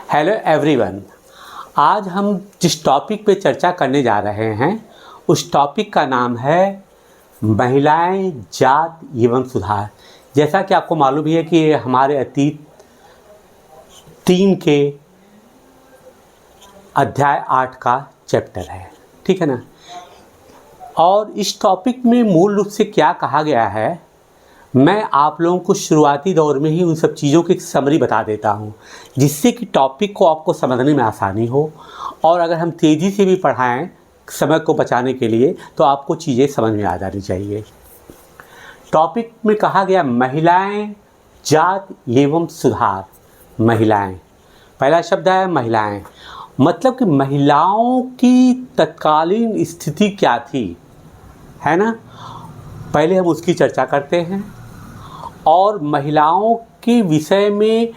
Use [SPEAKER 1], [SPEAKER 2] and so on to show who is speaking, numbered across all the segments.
[SPEAKER 1] Hello everyone. आज हम जिस टॉपिक पे चर्चा करने जा रहे हैं उस टॉपिक का नाम है महिलाएं, जात एवं सुधार। जैसा कि आपको मालूम ही है कि ये हमारे अतीत 3 के अध्याय 8 का चैप्टर है, ठीक है ना। और इस टॉपिक में मूल रूप से क्या कहा गया है, मैं आप लोगों को शुरुआती दौर में ही उन सब चीज़ों की समरी बता देता हूँ, जिससे कि टॉपिक को आपको समझने में आसानी हो। और अगर हम तेज़ी से भी पढ़ाएं समय को बचाने के लिए तो आपको चीज़ें समझ में आ जानी चाहिए। टॉपिक में कहा गया महिलाएं, जात एवं सुधार। महिलाएं, पहला शब्द है महिलाएं, मतलब कि महिलाओं की तत्कालीन स्थिति क्या थी, है ना। पहले हम उसकी चर्चा करते हैं और महिलाओं के विषय में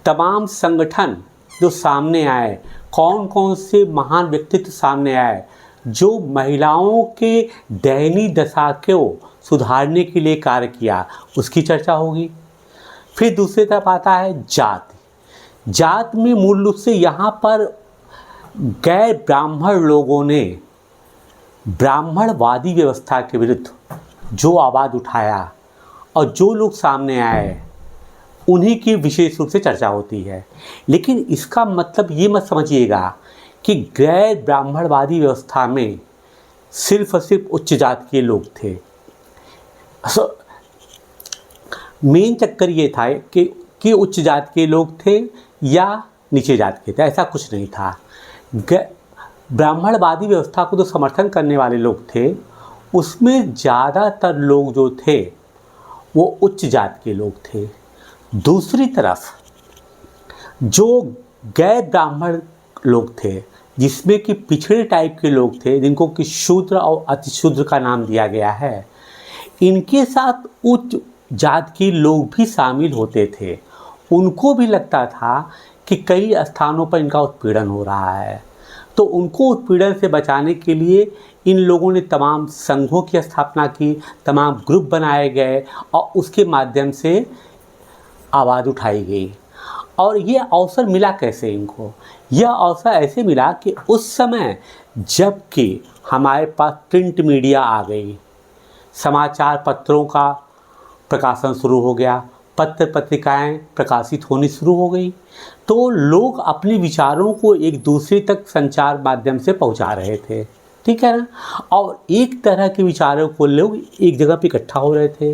[SPEAKER 1] तमाम संगठन जो सामने आए, कौन कौन से महान व्यक्तित्व सामने आए जो महिलाओं के दयनीय दशा को सुधारने के लिए कार्य किया, उसकी चर्चा होगी। फिर दूसरी तरफ आता है जात। जात में मूल रूप से यहाँ पर गैर ब्राह्मण लोगों ने ब्राह्मणवादी व्यवस्था के विरुद्ध जो आवाज़ उठाया और जो लोग सामने आए उन्हीं की विशेष रूप से चर्चा होती है। लेकिन इसका मतलब ये मत समझिएगा कि गैर ब्राह्मणवादी व्यवस्था में सिर्फ और सिर्फ उच्च जात के लोग थे। मेन चक्कर ये था कि उच्च जात के लोग थे या नीचे जात के थे, ऐसा कुछ नहीं था। ब्राह्मणवादी व्यवस्था को जो समर्थन करने वाले लोग थे उसमें ज़्यादातर लोग जो थे वो उच्च जात के लोग थे। दूसरी तरफ जो गैर ब्राह्मण लोग थे, जिसमें कि पिछड़े टाइप के लोग थे, जिनको कि शूद्र और अतिशूद्र का नाम दिया गया है, इनके साथ उच्च जात के लोग भी शामिल होते थे। उनको भी लगता था कि कई स्थानों पर इनका उत्पीड़न हो रहा है, तो उनको उत्पीड़न से बचाने के लिए इन लोगों ने तमाम संघों की स्थापना की, तमाम ग्रुप बनाए गए और उसके माध्यम से आवाज़ उठाई गई। और ये अवसर मिला कैसे इनको? यह अवसर ऐसे मिला कि उस समय जबकि हमारे पास प्रिंट मीडिया आ गई, समाचार पत्रों का प्रकाशन शुरू हो गया, पत्र पत्रिकाएं प्रकाशित होनी शुरू हो गई, तो लोग अपने विचारों को एक दूसरे तक संचार माध्यम से पहुंचा रहे थे, ठीक है ना। और एक तरह के विचारों को लोग एक जगह पर इकट्ठा हो रहे थे।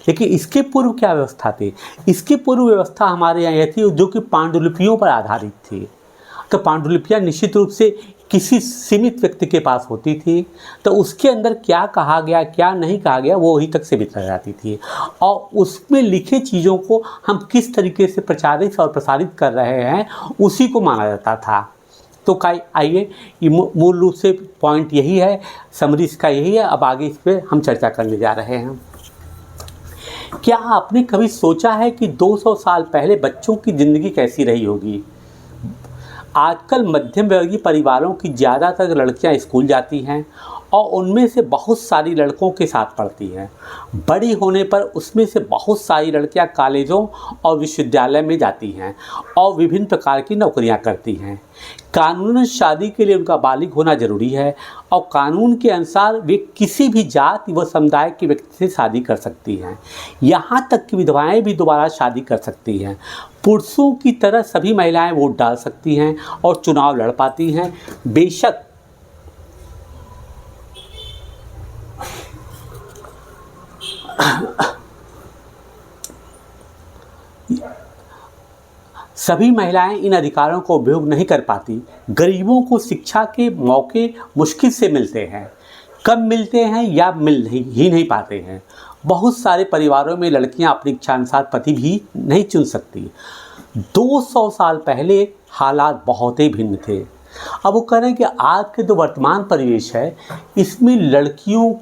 [SPEAKER 1] लेकिन इसके पूर्व क्या व्यवस्था थी? इसके पूर्व व्यवस्था हमारे यहाँ यह थी जो कि पांडुलिपियों पर आधारित थी। तो पांडुलिपियाँ निश्चित रूप से किसी सीमित व्यक्ति के पास होती थी, तो उसके अंदर क्या कहा गया क्या नहीं कहा गया वो वहीं तक सीमित रह जाती थी, और उसमें लिखे चीज़ों को हम किस तरीके से प्रचारित और प्रसारित कर रहे हैं उसी को माना जाता था। तो आइए, ये मूल रूप से पॉइंट यही है, समरी इसका यही है। अब आगे इस पर हम चर्चा करने जा रहे हैं। क्या आपने कभी सोचा है कि 200 साल पहले बच्चों की ज़िंदगी कैसी रही होगी? आजकल मध्यम वर्गीय परिवारों की ज़्यादातर लड़कियां स्कूल जाती हैं और उनमें से बहुत सारी लड़कों के साथ पढ़ती हैं। बड़ी होने पर उसमें से बहुत सारी लड़कियां कॉलेजों और विश्वविद्यालय में जाती हैं और विभिन्न प्रकार की नौकरियां करती हैं। कानूनन शादी के लिए उनका बालिग होना ज़रूरी है और कानून के अनुसार वे किसी भी जात व समुदाय के व्यक्ति से शादी कर सकती हैं। यहाँ तक कि विधवाएं भी दोबारा शादी कर सकती हैं। पुरुषों की तरह सभी महिलाएं वोट डाल सकती हैं और चुनाव लड़ पाती हैं। बेशक सभी महिलाएं इन अधिकारों को उपयोग नहीं कर पाती। गरीबों को शिक्षा के मौके मुश्किल से मिलते हैं, कम मिलते हैं या मिल ही नहीं पाते हैं। बहुत सारे परिवारों में लड़कियां अपनी इच्छानुसार पति भी नहीं चुन सकती। 200 साल पहले हालात बहुत ही भिन्न थे। अब वो कह रहे हैं कि आज के जो वर्तमान परिवेश है इसमें लड़कियों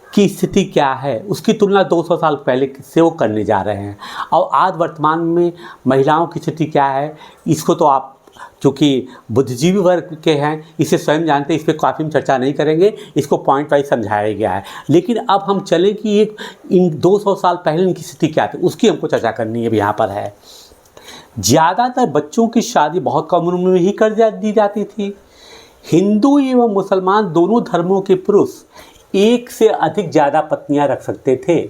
[SPEAKER 1] की स्थिति क्या है, उसकी तुलना 200 साल पहले से वो करने जा रहे हैं। और आज वर्तमान में महिलाओं की स्थिति क्या है, इसको तो आप चूँकि बुद्धिजीवी वर्ग के हैं इसे स्वयं जानते हैं, इस पर काफ़ी हम चर्चा नहीं करेंगे, इसको पॉइंट वाइज समझाया गया है। लेकिन अब हम चलें कि इन 200 साल पहले इनकी स्थिति क्या थी, उसकी हमको चर्चा करनी है यहाँ पर है। ज़्यादातर बच्चों की शादी बहुत कम उम्र में ही दी जाती थी। हिंदू एवं मुसलमान दोनों धर्मों के पुरुष एक से अधिक ज़्यादा पत्नियां रख सकते थे।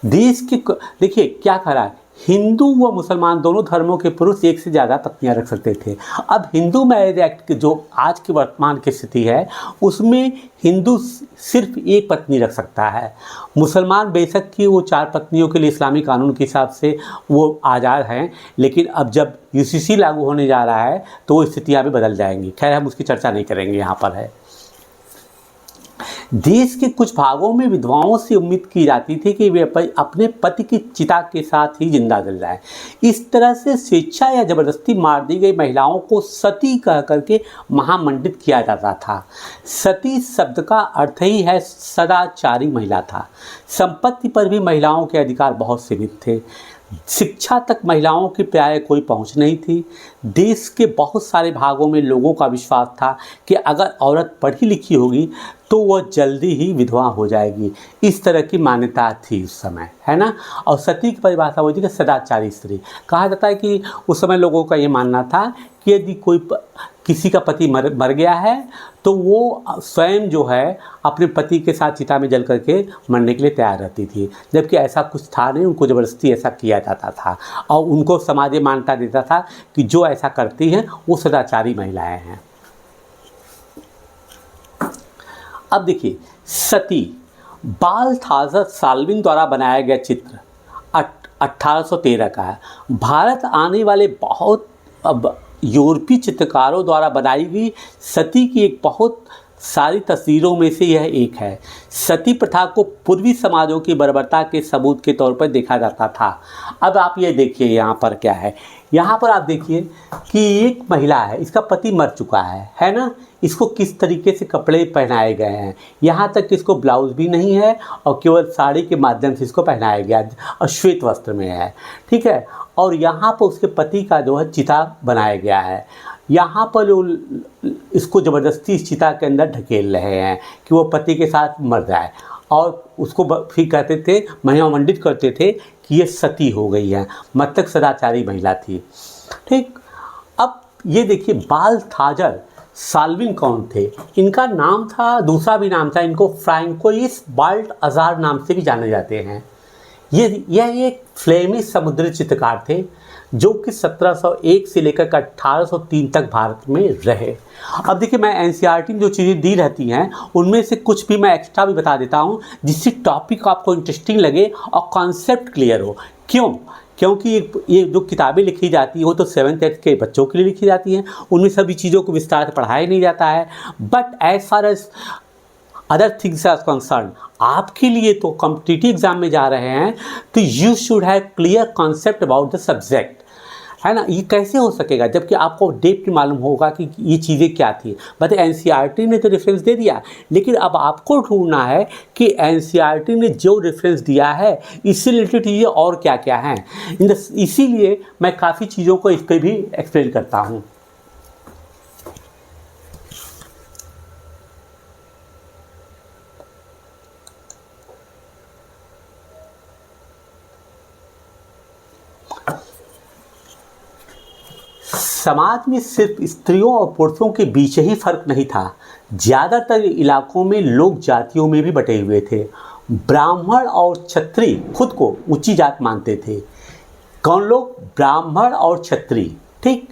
[SPEAKER 1] देश के देखिए क्या कह रहा है, हिंदू व मुसलमान दोनों धर्मों के पुरुष एक से ज़्यादा पत्नियां रख सकते थे। अब हिंदू मैरिज एक्ट की जो आज की वर्तमान की स्थिति है उसमें हिंदू सिर्फ एक पत्नी रख सकता है। मुसलमान बेशक कि वो 4 पत्नियों के लिए इस्लामी कानून के हिसाब से वो आज़ाद हैं, लेकिन अब जब यूसीसी लागू होने जा रहा है तो वो स्थितियाँ भी बदल जाएंगी। खैर हम उसकी चर्चा नहीं करेंगे, यहाँ पर है। देश के कुछ भागों में विधवाओं से उम्मीद की जाती थी कि वे अपने पति की चिता के साथ ही जिंदा जल जाएं। इस तरह से स्वेच्छा या जबरदस्ती मार दी गई महिलाओं को सती कह करके महामंडित किया जाता था। सती शब्द का अर्थ ही है सदाचारी महिला था। संपत्ति पर भी महिलाओं के अधिकार बहुत सीमित थे। शिक्षा तक महिलाओं की प्राय कोई पहुंच नहीं थी। देश के बहुत सारे भागों में लोगों का विश्वास था कि अगर औरत पढ़ी लिखी होगी तो वह जल्दी ही विधवा हो जाएगी। इस तरह की मान्यता थी उस समय, है ना। और सती की परिभाषा होती है कि सदाचारी स्त्री। कहा जाता है कि उस समय लोगों का ये मानना था कि यदि कोई किसी का पति मर गया है तो वो स्वयं जो है अपने पति के साथ चिता में जल करके मरने के लिए तैयार रहती थी, जबकि ऐसा कुछ था नहीं। उनको ज़बरदस्ती ऐसा किया जाता था और उनको समाज मान्यता देता था कि जो ऐसा करती हैं वो सदाचारी महिलाएं हैं। अब देखिए, सती बालथाजर साल्विन द्वारा बनाया गया चित्र 1813 का है। भारत आने वाले बहुत यूरोपीय चित्रकारों द्वारा बनाई गई सती की एक बहुत सारी तस्वीरों में से यह एक है। सती प्रथा को पूर्वी समाजों की बर्बरता के सबूत के तौर पर देखा जाता था। अब आप ये देखिए यहाँ पर क्या है, यहाँ पर आप देखिए कि एक महिला है, इसका पति मर चुका है ना। इसको किस तरीके से कपड़े पहनाए गए हैं, यहाँ तक कि इसको ब्लाउज भी नहीं है और केवल साड़ी के माध्यम से इसको पहनाया गया और श्वेत वस्त्र में है, ठीक है। और यहाँ पर उसके पति का जो है चिता बनाया गया है। यहाँ पर जो इसको ज़बरदस्ती इस चिता के अंदर ढकेल रहे हैं कि वो पति के साथ मर जाए, और उसको फिर कहते थे, महिमामंडित करते थे कि ये सती हो गई है, मतलब सदाचारी महिला थी, ठीक। अब ये देखिए, बालथाजर साल्विन कौन थे? इनका नाम था, दूसरा भी नाम था, इनको फ्रैंकोइस बाल्टअज़ार नाम से भी जाने जाते हैं। यह एक फ्लेमिश समुद्री चित्रकार थे जो कि 1701 से लेकर 1803 तक भारत में रहे। अब देखिए, मैं एनसीईआरटी में जो चीज़ें दी रहती हैं उनमें से कुछ भी मैं एक्स्ट्रा भी बता देता हूँ जिससे टॉपिक आपको इंटरेस्टिंग लगे और कॉन्सेप्ट क्लियर हो। क्योंकि ये जो किताबें लिखी जाती है वो तो 7th 8th के बच्चों के लिए लिखी जाती हैं, उनमें सभी चीज़ों को विस्तार से पढ़ाया नहीं जाता है। But as far as other things are concern, आपके लिए तो कॉम्पिटिटिव एग्जाम में जा रहे हैं तो you should have clear concept about the subject, है ना। ये कैसे हो सकेगा जबकि आपको डेप्थ मालूम होगा कि ये चीज़ें क्या थी। बट एनसीईआरटी ने तो रेफरेंस दे दिया, लेकिन अब आपको ढूंढना है कि एनसीईआरटी ने जो रेफरेंस दिया है इससे रिलेटेड चीज़ें और क्या क्या हैं। इसीलिए मैं काफ़ी चीज़ों को इस पर भी एक्सप्लेन करता हूँ। समाज में सिर्फ स्त्रियों और पुरुषों के बीच ही फर्क नहीं था, ज़्यादातर इलाकों में लोग जातियों में भी बटे हुए थे। ब्राह्मण और क्षत्रिय खुद को ऊंची जात मानते थे। कौन लोग? ब्राह्मण और क्षत्रिय, ठीक।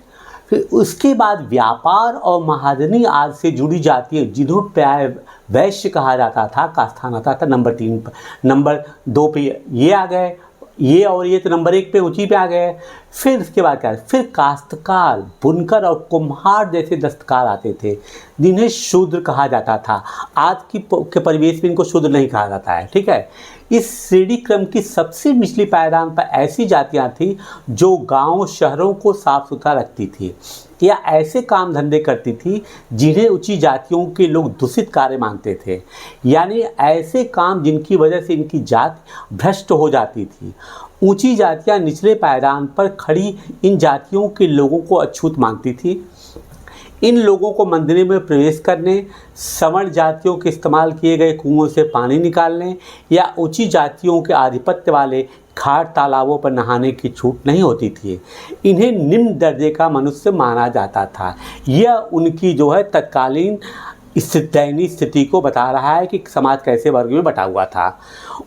[SPEAKER 1] फिर उसके बाद व्यापार और महाजनी आदि से जुड़ी जातियाँ जिन्हों प्राय वैश्य कहा जाता था का स्थान आता था नंबर 3 पर। नंबर 2 पे ये आ गए, ये और ये तो नंबर 1 पे ऊंची पे आ गए। फिर इसके बाद क्या, फिर काश्तकार, बुनकर और कुम्हार जैसे दस्तकार आते थे जिन्हें शूद्र कहा जाता था। आज के परिवेश में इनको शूद्र नहीं कहा जाता है, ठीक है। इस श्रेणी क्रम की सबसे निचली पायदान पर ऐसी जातियां थी जो गांव शहरों को साफ सुथरा रखती थी या ऐसे काम धंधे करती थी जिन्हें ऊंची जातियों के लोग दूषित कार्य मानते थे, यानी ऐसे काम जिनकी वजह से इनकी जाति भ्रष्ट हो जाती थी। ऊंची जातियां निचले पायदान पर खड़ी इन जातियों के लोगों को अछूत मानती थी। इन लोगों को मंदिरों में प्रवेश करने, सवर्ण जातियों के इस्तेमाल किए गए कुओं से पानी निकालने या ऊंची जातियों के आधिपत्य वाले घाट तालाबों पर नहाने की छूट नहीं होती थी। इन्हें निम्न दर्जे का मनुष्य माना जाता था। यह उनकी जो है तत्कालीन इस दयनीय स्थिति को बता रहा है कि समाज कैसे वर्ग में बटा हुआ था।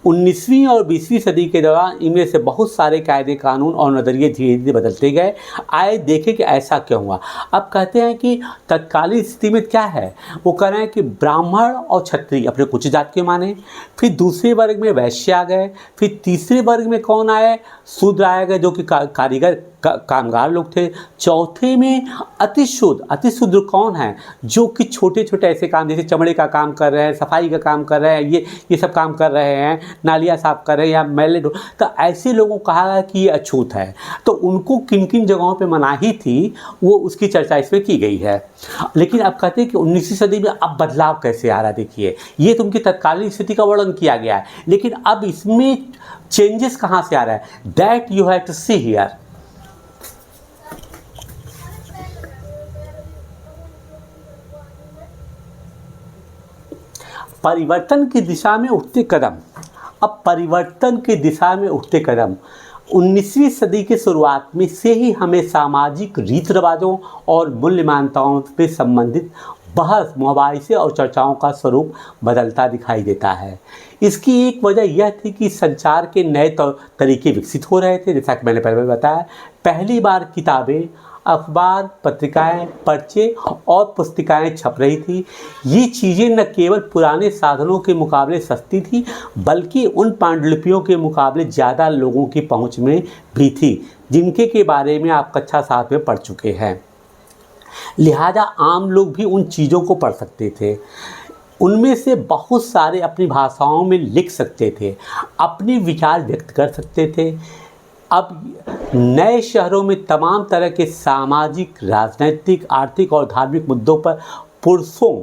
[SPEAKER 1] 19वीं और 20वीं सदी के दौरान इनमें से बहुत सारे कायदे कानून और नज़रिए धीरे धीरे बदलते गए। आए देखें कि ऐसा क्यों हुआ। अब कहते हैं कि तत्कालीन स्थिति में क्या है, वो कह रहे हैं कि ब्राह्मण और क्षत्रिय अपने कुछ जात के माने, फिर दूसरे वर्ग में वैश्य आ गए, फिर तीसरे वर्ग में कौन आए, शूद्र आए गए जो कि कारीगर कामगार लोग थे। चौथे में अतिशूद्र। अतिशूद्र कौन है, जो कि छोटे छोटे ऐसे काम जैसे चमड़े का काम कर रहे हैं, सफाई का काम कर रहे हैं, ये सब काम कर रहे हैं, नालियाँ साफ कर रहे हैं या मैले तो ऐसे लोगों को कहा गया कि ये अछूत है। तो उनको किन किन जगहों पे मनाही थी वो उसकी चर्चा इसमें की गई है। लेकिन अब कहते हैं कि 19वीं सदी में अब बदलाव कैसे आ रहा है। देखिए, ये तो उनकी तत्कालीन स्थिति का वर्णन किया गया है, लेकिन अब इसमें चेंजेस कहाँ से आ रहा है, that you have to see here. परिवर्तन की दिशा में उठते कदम। अब परिवर्तन की दिशा में उठते कदम 19वीं सदी के शुरुआत में से ही हमें सामाजिक रीति रिवाजों और मूल्य मान्यताओं से संबंधित बहस, मुबाहिसे और चर्चाओं का स्वरूप बदलता दिखाई देता है। इसकी एक वजह यह थी कि संचार के नए तरीके विकसित हो रहे थे। जैसा कि मैंने पहले बताया, पहली बार किताबें, अखबार, पत्रिकाएं, पर्चे और पुस्तिकाएं छप रही थी। ये चीज़ें न केवल पुराने साधनों के मुकाबले सस्ती थी, बल्कि उन पांडुलिपियों के मुकाबले ज़्यादा लोगों की पहुंच में भी थी, जिनके के बारे में आप कक्षा 7 में पढ़ चुके हैं। लिहाजा आम लोग भी उन चीज़ों को पढ़ सकते थे। उनमें से बहुत सारे अपनी भाषाओं में लिख सकते थे, अपने विचार व्यक्त कर सकते थे। अब नए शहरों में तमाम तरह के सामाजिक, राजनैतिक, आर्थिक और धार्मिक मुद्दों पर पुरुषों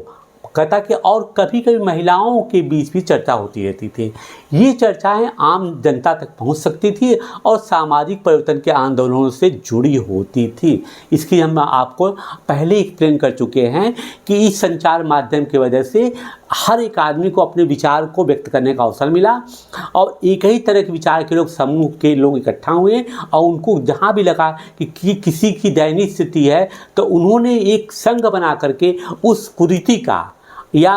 [SPEAKER 1] कथा के और कभी कभी महिलाओं के बीच भी चर्चा होती रहती थी। ये चर्चाएं आम जनता तक पहुंच सकती थी और सामाजिक परिवर्तन के आंदोलनों से जुड़ी होती थी। इसकी हम आपको पहले एक्सप्लेन कर चुके हैं कि इस संचार माध्यम की वजह से हर एक आदमी को अपने विचार को व्यक्त करने का अवसर मिला और एक ही तरह के विचार के लोग, समूह के लोग इकट्ठा हुए और उनको जहाँ भी लगा कि किसी की दयनीय स्थिति है तो उन्होंने एक संघ बना करके उस कुरीति का या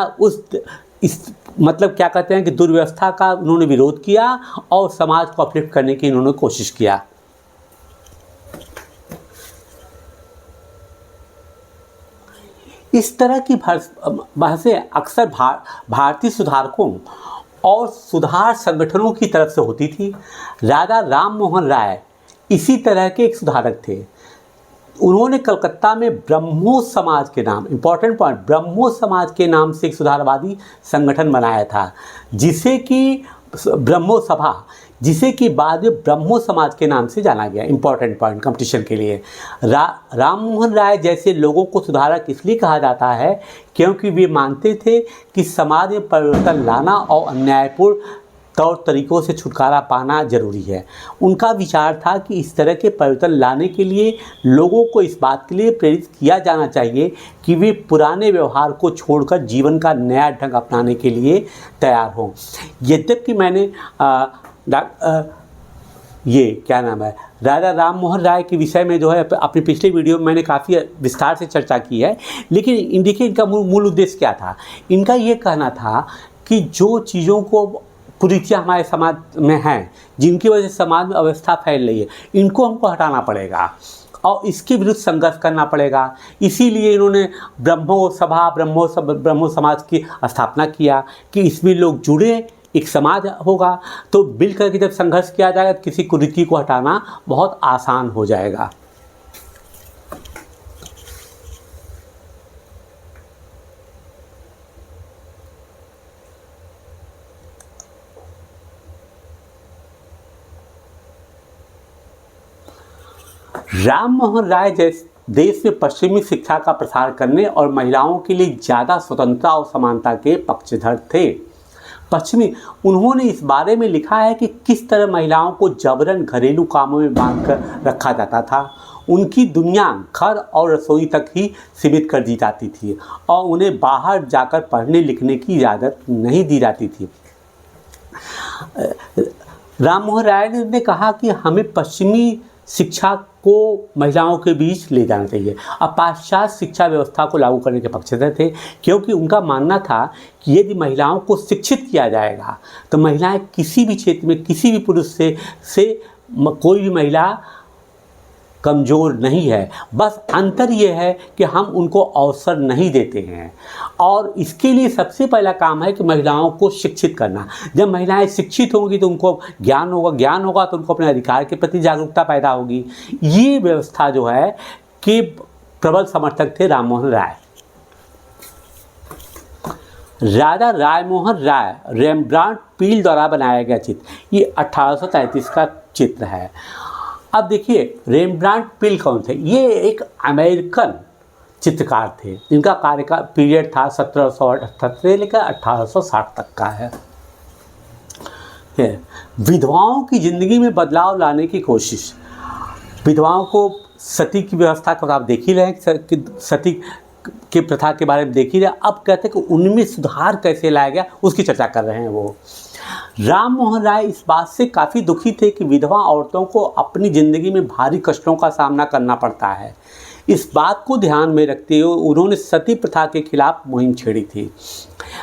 [SPEAKER 1] इस मतलब क्या कहते हैं कि दुर्व्यवस्था का उन्होंने विरोध किया और समाज को अपलिफ्ट करने की उन्होंने कोशिश किया। इस तरह की बहसें अक्सर भारतीय सुधारकों और सुधार संगठनों की तरफ से होती थी। राजा राम मोहन राय इसी तरह के एक सुधारक थे। उन्होंने कलकत्ता में ब्रह्मो समाज के नाम, इंपॉर्टेंट पॉइंट, ब्रह्मो समाज के नाम से एक सुधारवादी संगठन बनाया था, जिसे कि ब्रह्मो सभा, जिसे कि बाद में ब्रह्मो समाज के नाम से जाना गया। इंपॉर्टेंट पॉइंट कंपटीशन के लिए। राम मोहन राय जैसे लोगों को सुधारक इसलिए कहा जाता है क्योंकि वे मानते थे कि समाज में परिवर्तन लाना और अन्यायपूर्ण तौर तरीक़ों से छुटकारा पाना जरूरी है। उनका विचार था कि इस तरह के परिवर्तन लाने के लिए लोगों को इस बात के लिए प्रेरित किया जाना चाहिए कि वे पुराने व्यवहार को छोड़कर जीवन का नया ढंग अपनाने के लिए तैयार हों। यद्यपि मैंने ये क्या नाम है, राजा राम मोहन राय के विषय में जो है अपनी पिछले वीडियो में मैंने काफ़ी विस्तार से चर्चा की है, लेकिन देखिए इनका मूल उद्देश्य क्या था। इनका ये कहना था कि जो चीज़ों को कुरीतियाँ हमारे समाज में हैं, जिनकी वजह से समाज में अव्यवस्था फैल रही है, इनको हमको हटाना पड़ेगा और इसके विरुद्ध संघर्ष करना पड़ेगा। इसीलिए इन्होंने ब्रह्मो सभा, ब्रह्मो समाज की स्थापना किया कि इसमें लोग जुड़े, एक समाज होगा तो मिल करके जब संघर्ष किया जाएगा तो किसी कुरीति को हटाना बहुत आसान हो जाएगा। राम मोहन राय जैसे देश में पश्चिमी शिक्षा का प्रसार करने और महिलाओं के लिए ज़्यादा स्वतंत्रता और समानता के पक्षधर थे। उन्होंने इस बारे में लिखा है कि किस तरह महिलाओं को जबरन घरेलू कामों में बांधकर रखा जाता था। उनकी दुनिया घर और रसोई तक ही सीमित कर दी जाती थी और उन्हें बाहर जाकर पढ़ने लिखने की इजाज़त नहीं दी जाती थी। राम मोहन राय ने कहा कि हमें पश्चिमी शिक्षा को महिलाओं के बीच ले जाना चाहिए और पाश्चात्य शिक्षा व्यवस्था को लागू करने के पक्षधर थे, क्योंकि उनका मानना था कि यदि महिलाओं को शिक्षित किया जाएगा तो महिलाएं किसी भी क्षेत्र में किसी भी पुरुष से कोई भी महिला कमज़ोर नहीं है। बस अंतर ये है कि हम उनको अवसर नहीं देते हैं, और इसके लिए सबसे पहला काम है कि महिलाओं को शिक्षित करना। जब महिलाएं शिक्षित होंगी तो उनको ज्ञान होगा तो उनको अपने अधिकार के प्रति जागरूकता पैदा होगी। ये व्यवस्था जो है कि प्रबल समर्थक थे राम मोहन राय। राजा राममोहन राय रेम्ब्रांट पील द्वारा बनाया गया चित्र, ये 1833 का चित्र है। अब देखिए रेम्ब्रांट पील कौन थे? ये एक अमेरिकन चित्रकार थे, इनका कार्य का पीरियड था 1778 से लेकर 1860 तक का है। विधवाओं की ज़िंदगी में बदलाव लाने की कोशिश, विधवाओं को सती की व्यवस्था को आप देख ही रहे हैं, सती के प्रथा के बारे में देख ही रहे। अब कहते हैं कि उनमें सुधार कैसे लाया गया उसकी चर्चा कर रहे हैं वो। राम मोहन राय इस बात से काफ़ी दुखी थे कि विधवा औरतों को अपनी ज़िंदगी में भारी कष्टों का सामना करना पड़ता है। इस बात को ध्यान में रखते हुए उन्होंने सती प्रथा के खिलाफ मुहिम छेड़ी थी।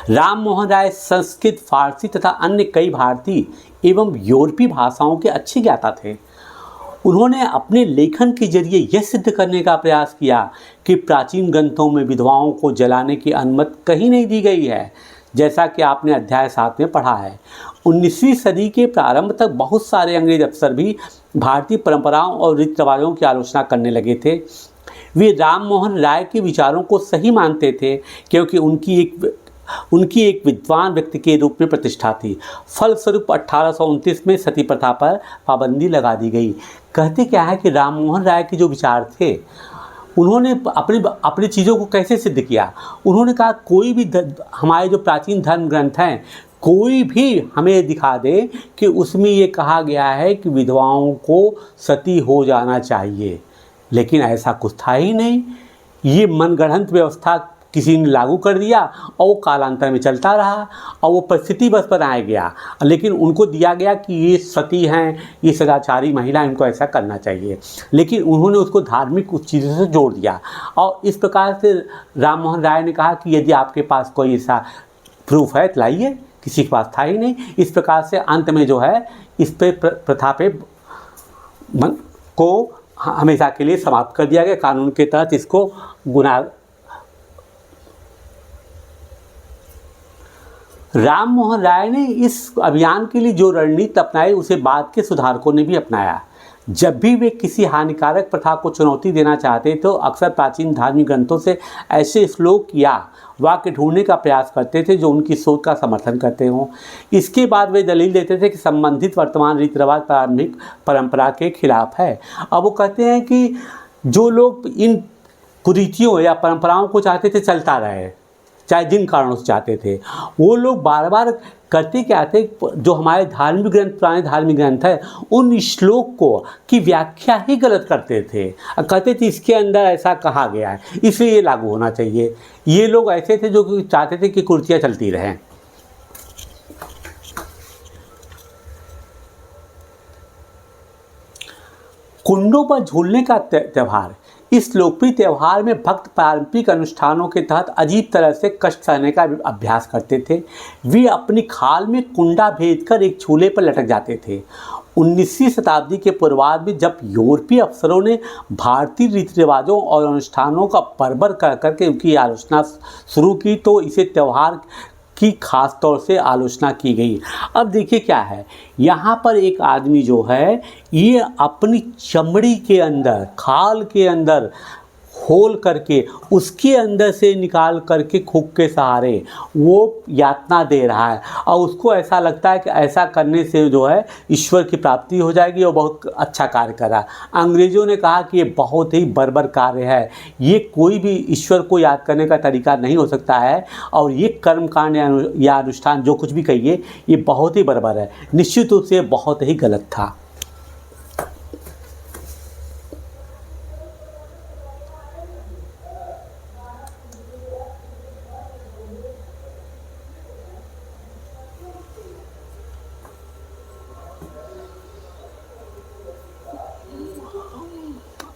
[SPEAKER 1] राम मोहन राय संस्कृत, फारसी तथा अन्य कई भारतीय एवं यूरोपीय भाषाओं के अच्छे ज्ञाता थे। उन्होंने अपने लेखन के जरिए यह सिद्ध करने का प्रयास किया कि प्राचीन ग्रंथों में विधवाओं को जलाने की अनुमति कहीं नहीं दी गई है, जैसा कि आपने अध्याय 7 में पढ़ा है। 19वीं सदी के प्रारंभ तक बहुत सारे अंग्रेज अफसर भी भारतीय परंपराओं और रीति रिवाजों की आलोचना करने लगे थे। वे राम मोहन राय के विचारों को सही मानते थे क्योंकि उनकी एक विद्वान व्यक्ति के रूप में प्रतिष्ठा थी। फलस्वरूप 1829 में सती प्रथा पर पाबंदी लगा दी गई। कहते क्या है कि राम मोहन राय के जो विचार थे, उन्होंने अपनी चीज़ों को कैसे सिद्ध किया। उन्होंने कहा कोई भी हमारे जो प्राचीन धर्म ग्रंथ हैं, कोई भी हमें दिखा दे कि उसमें ये कहा गया है कि विधवाओं को सती हो जाना चाहिए, लेकिन ऐसा कुछ था ही नहीं। ये मनगढ़ंत व्यवस्था किसी ने लागू कर दिया और वो कालांतर में चलता रहा और वो परिस्थिति बस बनाया गया, लेकिन उनको दिया गया कि ये सती हैं, ये सदाचारी महिला, इनको ऐसा करना चाहिए, लेकिन उन्होंने उसको धार्मिक कुछ चीज़ों से जोड़ दिया। और इस प्रकार से राम मोहन राय ने कहा कि यदि आपके पास कोई ऐसा प्रूफ है तो लाइए, किसी के पास था ही नहीं। इस प्रकार से अंत में जो है इस पे प्रथा पे को हमेशा के लिए समाप्त कर दिया गया। कानून के तहत इसको गुनाह। राम मोहन राय ने इस अभियान के लिए जो रणनीति अपनाई उसे बाद के सुधारकों ने भी अपनाया। जब भी वे किसी हानिकारक प्रथा को चुनौती देना चाहते तो अक्सर प्राचीन धार्मिक ग्रंथों से ऐसे श्लोक या वाक्य ढूंढने का प्रयास करते थे जो उनकी सोच का समर्थन करते हों। इसके बाद वे दलील देते थे कि संबंधित वर्तमान रीति रिवाज प्रारंभिक परंपरा के खिलाफ है। अब वो कहते हैं कि जो लोग इन कुरीतियों या परंपराओं को चाहते थे चलता रहे, चाहे जिन कारणों से चाहते थे, वो लोग बार बार करते क्या थे, जो हमारे धार्मिक ग्रंथ, पुराने धार्मिक ग्रंथ है, उन श्लोक को की व्याख्या ही गलत करते थे। कहते थे इसके अंदर ऐसा कहा गया है इसलिए ये लागू होना चाहिए। ये लोग ऐसे थे जो चाहते थे कि कुर्तियाँ चलती रहें। कुंडों पर झूलने का त्यौहार, इस लोकप्रिय त्यौहार में भक्त पारंपरिक अनुष्ठानों के तहत अजीब तरह से कष्ट सहने का अभ्यास करते थे। वे अपनी खाल में कुंडा भेदकर एक झूले पर लटक जाते थे। 19वीं शताब्दी के पूर्वार्ध में जब यूरोपीय अफसरों ने भारतीय रीति रिवाजों और अनुष्ठानों का बर्बर कर करके उनकी आलोचना शुरू की तो इसे त्यौहार की खास तौर से आलोचना की गई। अब देखिए क्या है, यहाँ पर एक आदमी जो है ये अपनी चमड़ी के अंदर, खाल के अंदर होल करके उसके अंदर से निकाल करके खूक के सहारे वो यातना दे रहा है और उसको ऐसा लगता है कि ऐसा करने से जो है ईश्वर की प्राप्ति हो जाएगी और बहुत अच्छा कार्य कर रहा है। अंग्रेज़ों ने कहा कि ये बहुत ही बर्बर कार्य है, ये कोई भी ईश्वर को याद करने का तरीका नहीं हो सकता है और ये कर्मकांड या अनुष्ठान जो कुछ भी कहिए ये बहुत ही बर्बर है। निश्चित रूप से बहुत ही गलत था।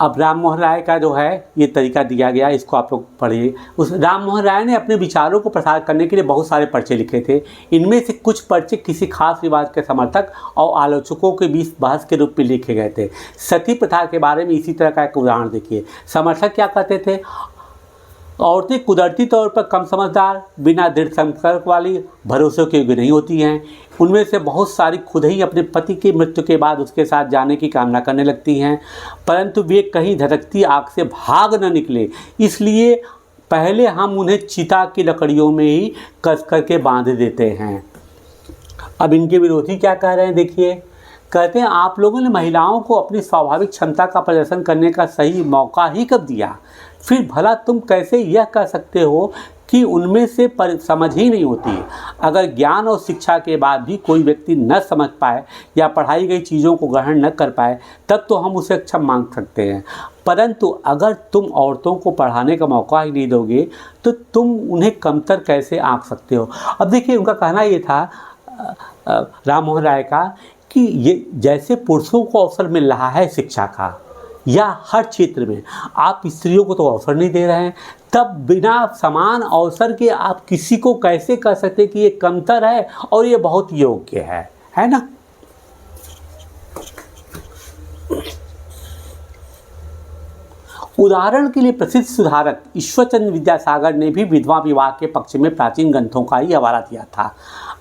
[SPEAKER 1] अब राम मोहन राय का जो है ये तरीका दिया गया, इसको आप लोग पढ़िए। उस राम मोहन राय ने अपने विचारों को प्रसार करने के लिए बहुत सारे पर्चे लिखे थे। इनमें से कुछ पर्चे किसी खास रिवाज के समर्थक और आलोचकों के बीच बहस के रूप में लिखे गए थे। सती प्रथा के बारे में इसी तरह का एक उदाहरण देखिए। समर्थक क्या कहते थे? औरतें कुदरती तौर पर कम समझदार, बिना दृढ़ संकल्प वाली, भरोसे के योग्य नहीं होती हैं। उनमें से बहुत सारी खुद ही अपने पति की मृत्यु के बाद उसके साथ जाने की कामना करने लगती हैं, परंतु वे कहीं धधकती आग से भाग न निकले, इसलिए पहले हम उन्हें चिता की लकड़ियों में ही कस करके बांध देते हैं। अब इनके विरोधी क्या कह रहे हैं देखिए। कहते हैं आप लोगों ने महिलाओं को अपनी स्वाभाविक क्षमता का प्रदर्शन करने का सही मौका ही कब दिया? फिर भला तुम कैसे यह कह सकते हो कि उनमें से समझ ही नहीं होती? अगर ज्ञान और शिक्षा के बाद भी कोई व्यक्ति न समझ पाए या पढ़ाई गई चीज़ों को ग्रहण न कर पाए, तब तो हम उसे अक्षम मान सकते हैं, परंतु अगर तुम औरतों को पढ़ाने का मौका ही नहीं दोगे तो तुम उन्हें कमतर कैसे आंक सकते हो? अब देखिए, उनका कहना ये था राम मोहन राय का कि ये जैसे पुरुषों को अवसर मिल रहा है शिक्षा का या हर क्षेत्र में, आप स्त्रियों को तो अवसर नहीं दे रहे हैं, तब बिना समान अवसर के आप किसी को कैसे कह सकते कि ये कमतर है और ये बहुत योग्य है ना? उदाहरण के लिए प्रसिद्ध सुधारक ईश्वरचंद्र विद्यासागर ने भी विधवा विवाह के पक्ष में प्राचीन ग्रंथों का ही हवाला दिया था।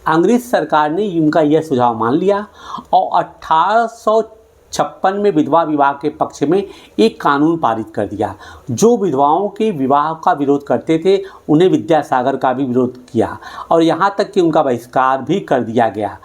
[SPEAKER 1] अंग्रेज सरकार ने उनका यह सुझाव मान लिया और 1856 में विधवा विवाह के पक्ष में एक कानून पारित कर दिया। जो विधवाओं के विवाह का विरोध करते थे उन्हें विद्यासागर का भी विरोध किया और यहाँ तक कि उनका बहिष्कार भी कर दिया गया।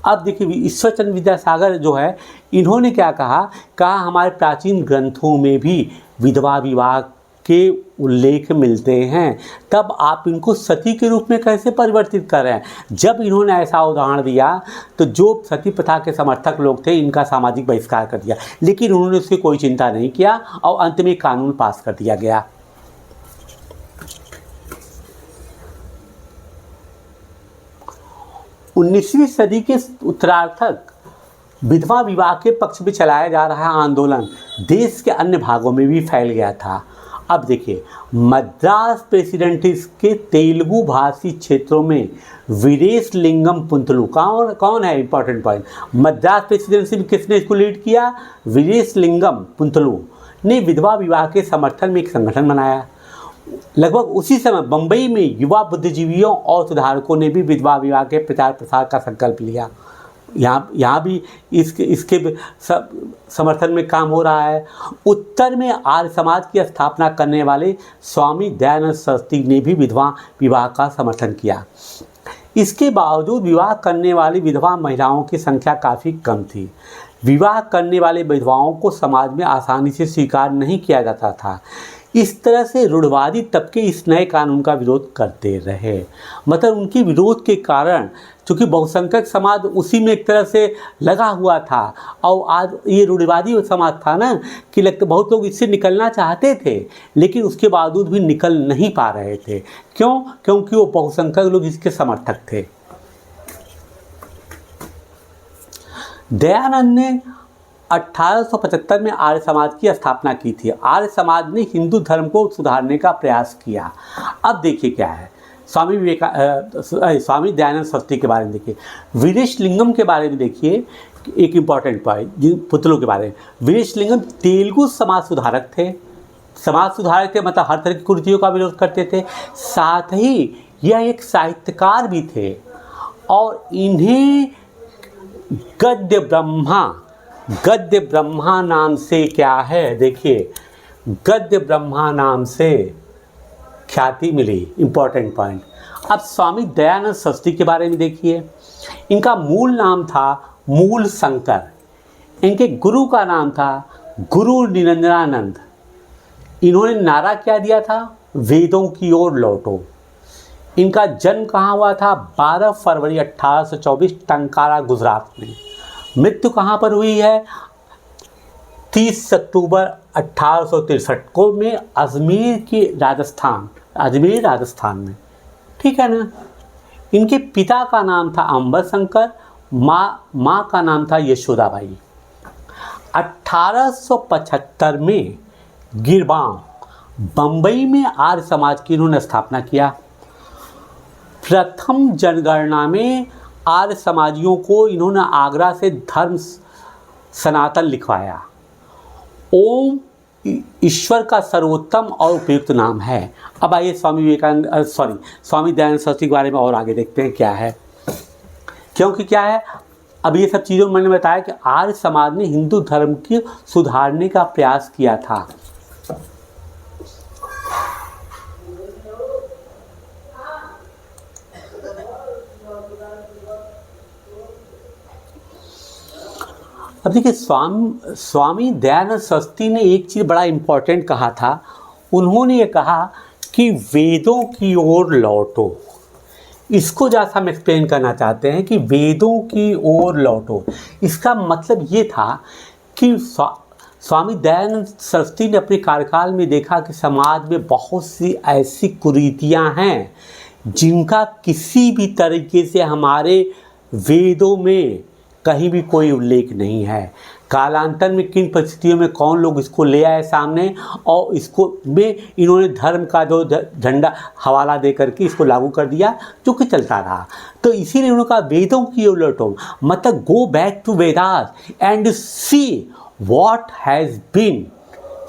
[SPEAKER 1] अब देखिए, ईश्वरचंद्र विद्यासागर जो है, इन्होंने क्या कहा हमारे प्राचीन ग्रंथों में भी विधवा विवाह के उल्लेख मिलते हैं, तब आप इनको सती के रूप में कैसे परिवर्तित कर रहे हैं? जब इन्होंने ऐसा उदाहरण दिया तो जो सती प्रथा के समर्थक लोग थे इनका सामाजिक बहिष्कार कर दिया, लेकिन उन्होंने उसकी कोई चिंता नहीं किया और अंत में कानून पास कर दिया गया। उन्नीसवीं सदी के उत्तरार्धक विधवा विवाह के पक्ष में चलाया जा रहा आंदोलन देश के अन्य भागों में भी फैल गया था। अब देखिए, मद्रास प्रेसिडेंसीज के तेलुगु भाषी क्षेत्रों में वीरेशलिंगम पुंतलू कौन है? Important point. मद्रास प्रेसिडेंसी में किसने इसको लीड किया? वीरेशलिंगम पुंतलू ने विधवा विवाह के समर्थन में एक संगठन बनाया। लगभग उसी समय बम्बई में युवा बुद्धिजीवियों और सुधारकों ने भी विधवा विवाह के प्रचार प्रसार का संकल्प लिया। यहाँ भी इसके समर्थन में काम हो रहा है। उत्तर में आर्य समाज की स्थापना करने वाले स्वामी दयानंद सरस्वती ने भी विधवा विवाह का समर्थन किया। इसके बावजूद विवाह करने वाली विधवा महिलाओं की संख्या काफ़ी कम थी। विवाह करने वाले विधवाओं को समाज में आसानी से स्वीकार नहीं किया जाता था। इस तरह से रूढ़वादी तबके इस नए कानून का विरोध करते रहे। मतलब उनके विरोध के कारण, चूँकि बहुसंख्यक समाज उसी में एक तरह से लगा हुआ था और आज ये रूढ़वादी समाज था ना, कि लगता बहुत लोग इससे निकलना चाहते थे लेकिन उसके बावजूद भी निकल नहीं पा रहे थे। क्यों? क्योंकि वो बहुसंख्यक लोग इसके समर्थक थे। दयानंद ने 1875 में आर्य समाज की स्थापना की थी। आर्य समाज ने हिंदू धर्म को सुधारने का प्रयास किया। अब देखिए क्या है, स्वामी दयानंद सरस्वती के बारे में देखिए, वीरेशलिंगम के बारे में देखिए, एक इम्पॉर्टेंट पॉइंट जिन पुतलों के बारे में। वीरेशलिंगम तेलुगु समाज सुधारक थे। मतलब हर तरह की कुरीतियों का विरोध करते थे। साथ ही यह एक साहित्यकार भी थे और इन्हें गद्य ब्रह्मा नाम से क्या है, देखिए, गद्य ब्रह्मा नाम से ख्याति मिली। Important point. अब स्वामी दयानंद सरस्वती के बारे में देखिए। इनका मूल नाम था मूल शंकर। इनके गुरु का नाम था गुरु निरंजनानंद। इन्होंने नारा क्या दिया था? वेदों की ओर लौटो। इनका जन्म कहाँ हुआ था? 12 फरवरी 1824 टंकारा, गुजरात में। मृत्यु कहाँ पर हुई है? 30 अक्टूबर 1863 को में अजमेर राजस्थान में। ठीक है ना। इनके पिता का नाम था अंबर शंकर, माँ का नाम था यशोदाबाई। 1875 में गिरबाम, बंबई में आर्य समाज की इन्होंने स्थापना किया। प्रथम जनगणना में आर्य समाजियों को इन्होंने आगरा से धर्म सनातन लिखवाया। ओम ईश्वर का सर्वोत्तम और उपयुक्त नाम है। अब आइए स्वामी दयानंद सरस्वती के बारे में और आगे देखते हैं क्या है, क्योंकि क्या है, अब ये सब चीज़ों में मैंने बताया कि आर्य समाज ने हिंदू धर्म की सुधारने का प्रयास किया था। अब देखिए, स्वामी दयानंद सरस्वती ने एक चीज़ बड़ा इम्पोर्टेंट कहा था। उन्होंने ये कहा कि वेदों की ओर लौटो। इसको जैसा हम एक्सप्लेन करना चाहते हैं कि वेदों की ओर लौटो, इसका मतलब ये था कि स्वामी दयानंद सरस्वती ने अपने कार्यकाल में देखा कि समाज में बहुत सी ऐसी कुरीतियाँ हैं जिनका किसी भी तरीके से हमारे वेदों में कहीं भी कोई उल्लेख नहीं है। कालांतर में किन परिस्थितियों में कौन लोग इसको ले आए सामने, और इसको में इन्होंने धर्म का जो झंडा हवाला दे करके इसको लागू कर दिया, जो कि चलता रहा। तो इसीलिए उन्होंने कहा वेदों की ओर लौटो, मतलब go back to Vedas and see what has been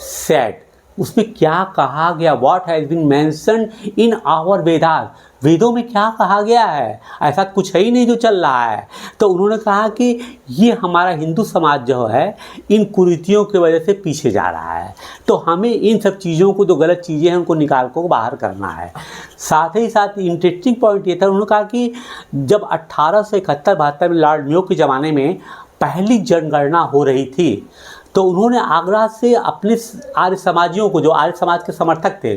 [SPEAKER 1] said. उसमें क्या कहा गया, what has been mentioned in our Vedas, वेदों में क्या कहा गया है, ऐसा कुछ है ही नहीं जो चल रहा है। तो उन्होंने कहा कि ये हमारा हिंदू समाज जो है इन कुरीतियों की वजह से पीछे जा रहा है, तो हमें इन सब चीज़ों को, जो गलत चीज़ें हैं, उनको निकाल को बाहर करना है। साथ ही साथ इंटरेस्टिंग पॉइंट ये था, उन्होंने कहा कि जब 1871-72 में लॉर्ड मेयो के ज़माने में पहली जनगणना हो रही थी, तो उन्होंने आगरा से अपने आर्य समाजियों को, जो आर्य समाज के समर्थक थे,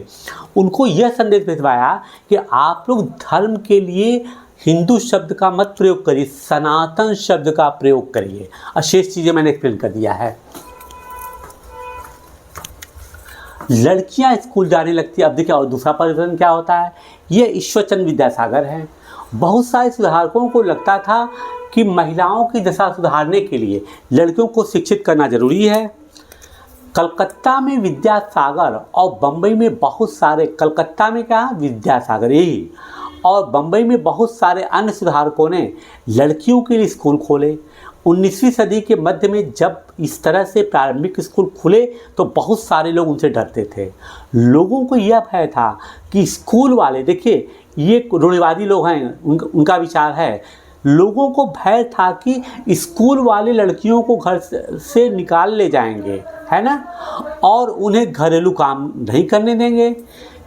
[SPEAKER 1] उनको यह संदेश भिजवाया कि आप लोग धर्म के लिए हिंदू शब्द का मत प्रयोग करिए, सनातन शब्द का प्रयोग करिए। शेष चीज़ें मैंने एक्सप्लेन कर दिया है। लड़कियां स्कूल जाने लगती है। अब देखिए, और दूसरा परिवर्तन क्या होता है, ये ईश्वरचंद्र विद्यासागर हैं। बहुत सारे सुधारकों को लगता था कि महिलाओं की दशा सुधारने के लिए लड़कियों को शिक्षित करना जरूरी है। कलकत्ता में विद्यासागर और बम्बई में बहुत सारे, कलकत्ता में क्या, विद्यासागर यही, और बम्बई में बहुत सारे अन्य सुधारकों ने लड़कियों के लिए स्कूल खोले। 19वीं सदी के मध्य में जब इस तरह से प्रारंभिक स्कूल खुले तो बहुत सारे लोग उनसे डरते थे। लोगों को यह भय था कि स्कूल वाले, देखिए ये रूढ़िवादी लोग हैं, उनका विचार है, लोगों को भय था कि स्कूल वाले लड़कियों को घर से निकाल ले जाएंगे, है ना, और उन्हें घरेलू काम नहीं करने देंगे।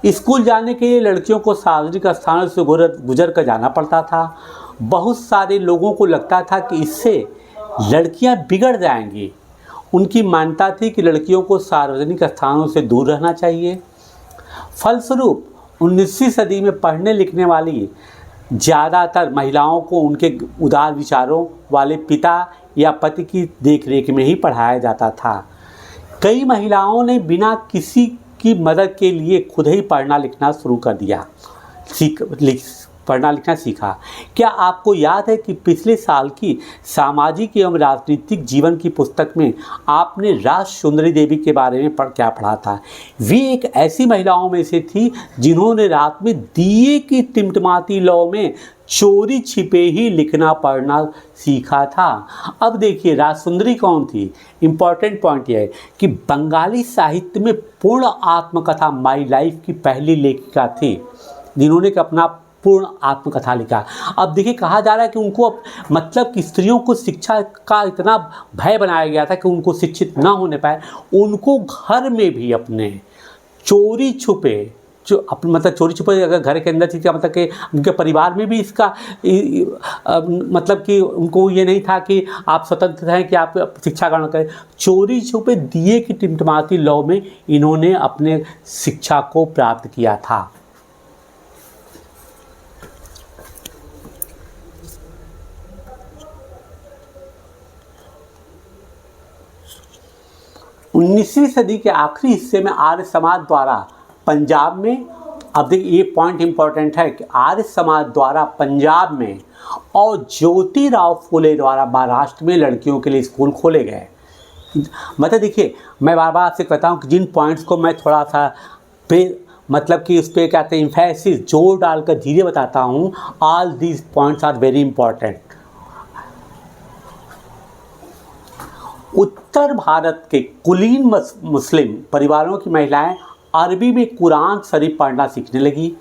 [SPEAKER 1] स्कूल जाने के लिए लड़कियों को सार्वजनिक स्थानों से गुजर कर जाना पड़ता था। बहुत सारे लोगों को लगता था कि इससे लड़कियां बिगड़ जाएंगी। उनकी मान्यता थी कि लड़कियों को सार्वजनिक स्थानों से दूर रहना चाहिए। फलस्वरूप 19वीं सदी में पढ़ने लिखने वाली ज़्यादातर महिलाओं को उनके उदार विचारों वाले पिता या पति की देखरेख में ही पढ़ाया जाता था। कई महिलाओं ने बिना किसी की मदद के लिए खुद ही पढ़ना लिखना शुरू कर दिया, पढ़ना लिखना सीखा। क्या आपको याद है कि पिछले साल की सामाजिक एवं राजनीतिक जीवन की पुस्तक में आपने राज सुंदरी देवी के बारे में क्या पढ़ा था? वे एक ऐसी महिलाओं में से थी जिन्होंने रात में दिए की टिमटिमाती लौ में चोरी छिपे ही लिखना पढ़ना सीखा था। अब देखिए, राज सुंदरी कौन थी? इम्पॉर्टेंट पॉइंट यह है कि बंगाली साहित्य में पूर्ण आत्मकथा माई लाइफ की पहली लेखिका थी जिन्होंने अपना पूर्ण आत्मकथा लिखा। अब देखिए, कहा जा रहा है कि उनको मतलब कि स्त्रियों को शिक्षा का इतना भय बनाया गया था कि उनको शिक्षित ना होने पाए, उनको घर में भी अपने चोरी छुपे, जो मतलब चोरी छुपे अगर घर के अंदर चीज़ का मतलब कि उनके परिवार में भी इसका मतलब कि उनको ये नहीं था कि आप स्वतंत्र हैं कि आप शिक्षा ग्रहण करें। चोरी छुपे दिए की टिमटिमाती लौ में इन्होंने अपने शिक्षा को प्राप्त किया था। उन्नीसवीं सदी के आखिरी हिस्से में आर्य समाज द्वारा पंजाब में, अब देखिए ये पॉइंट इंपॉर्टेंट है कि आर्य समाज द्वारा पंजाब में और ज्योतिराव फुले द्वारा महाराष्ट्र में लड़कियों के लिए स्कूल खोले गए। मतलब देखिए, मैं बार बार आपसे कहता हूँ कि जिन पॉइंट्स को मैं थोड़ा सा मतलब कि उस पर क्या कहते हैं इम्फेसिस जोर डालकर धीरे बताता हूँ, all these points are very important. उत्तर भारत के कुलीन मुस्लिम परिवारों की महिलाएं अरबी में कुरान शरीफ पढ़ना सीखने लगी।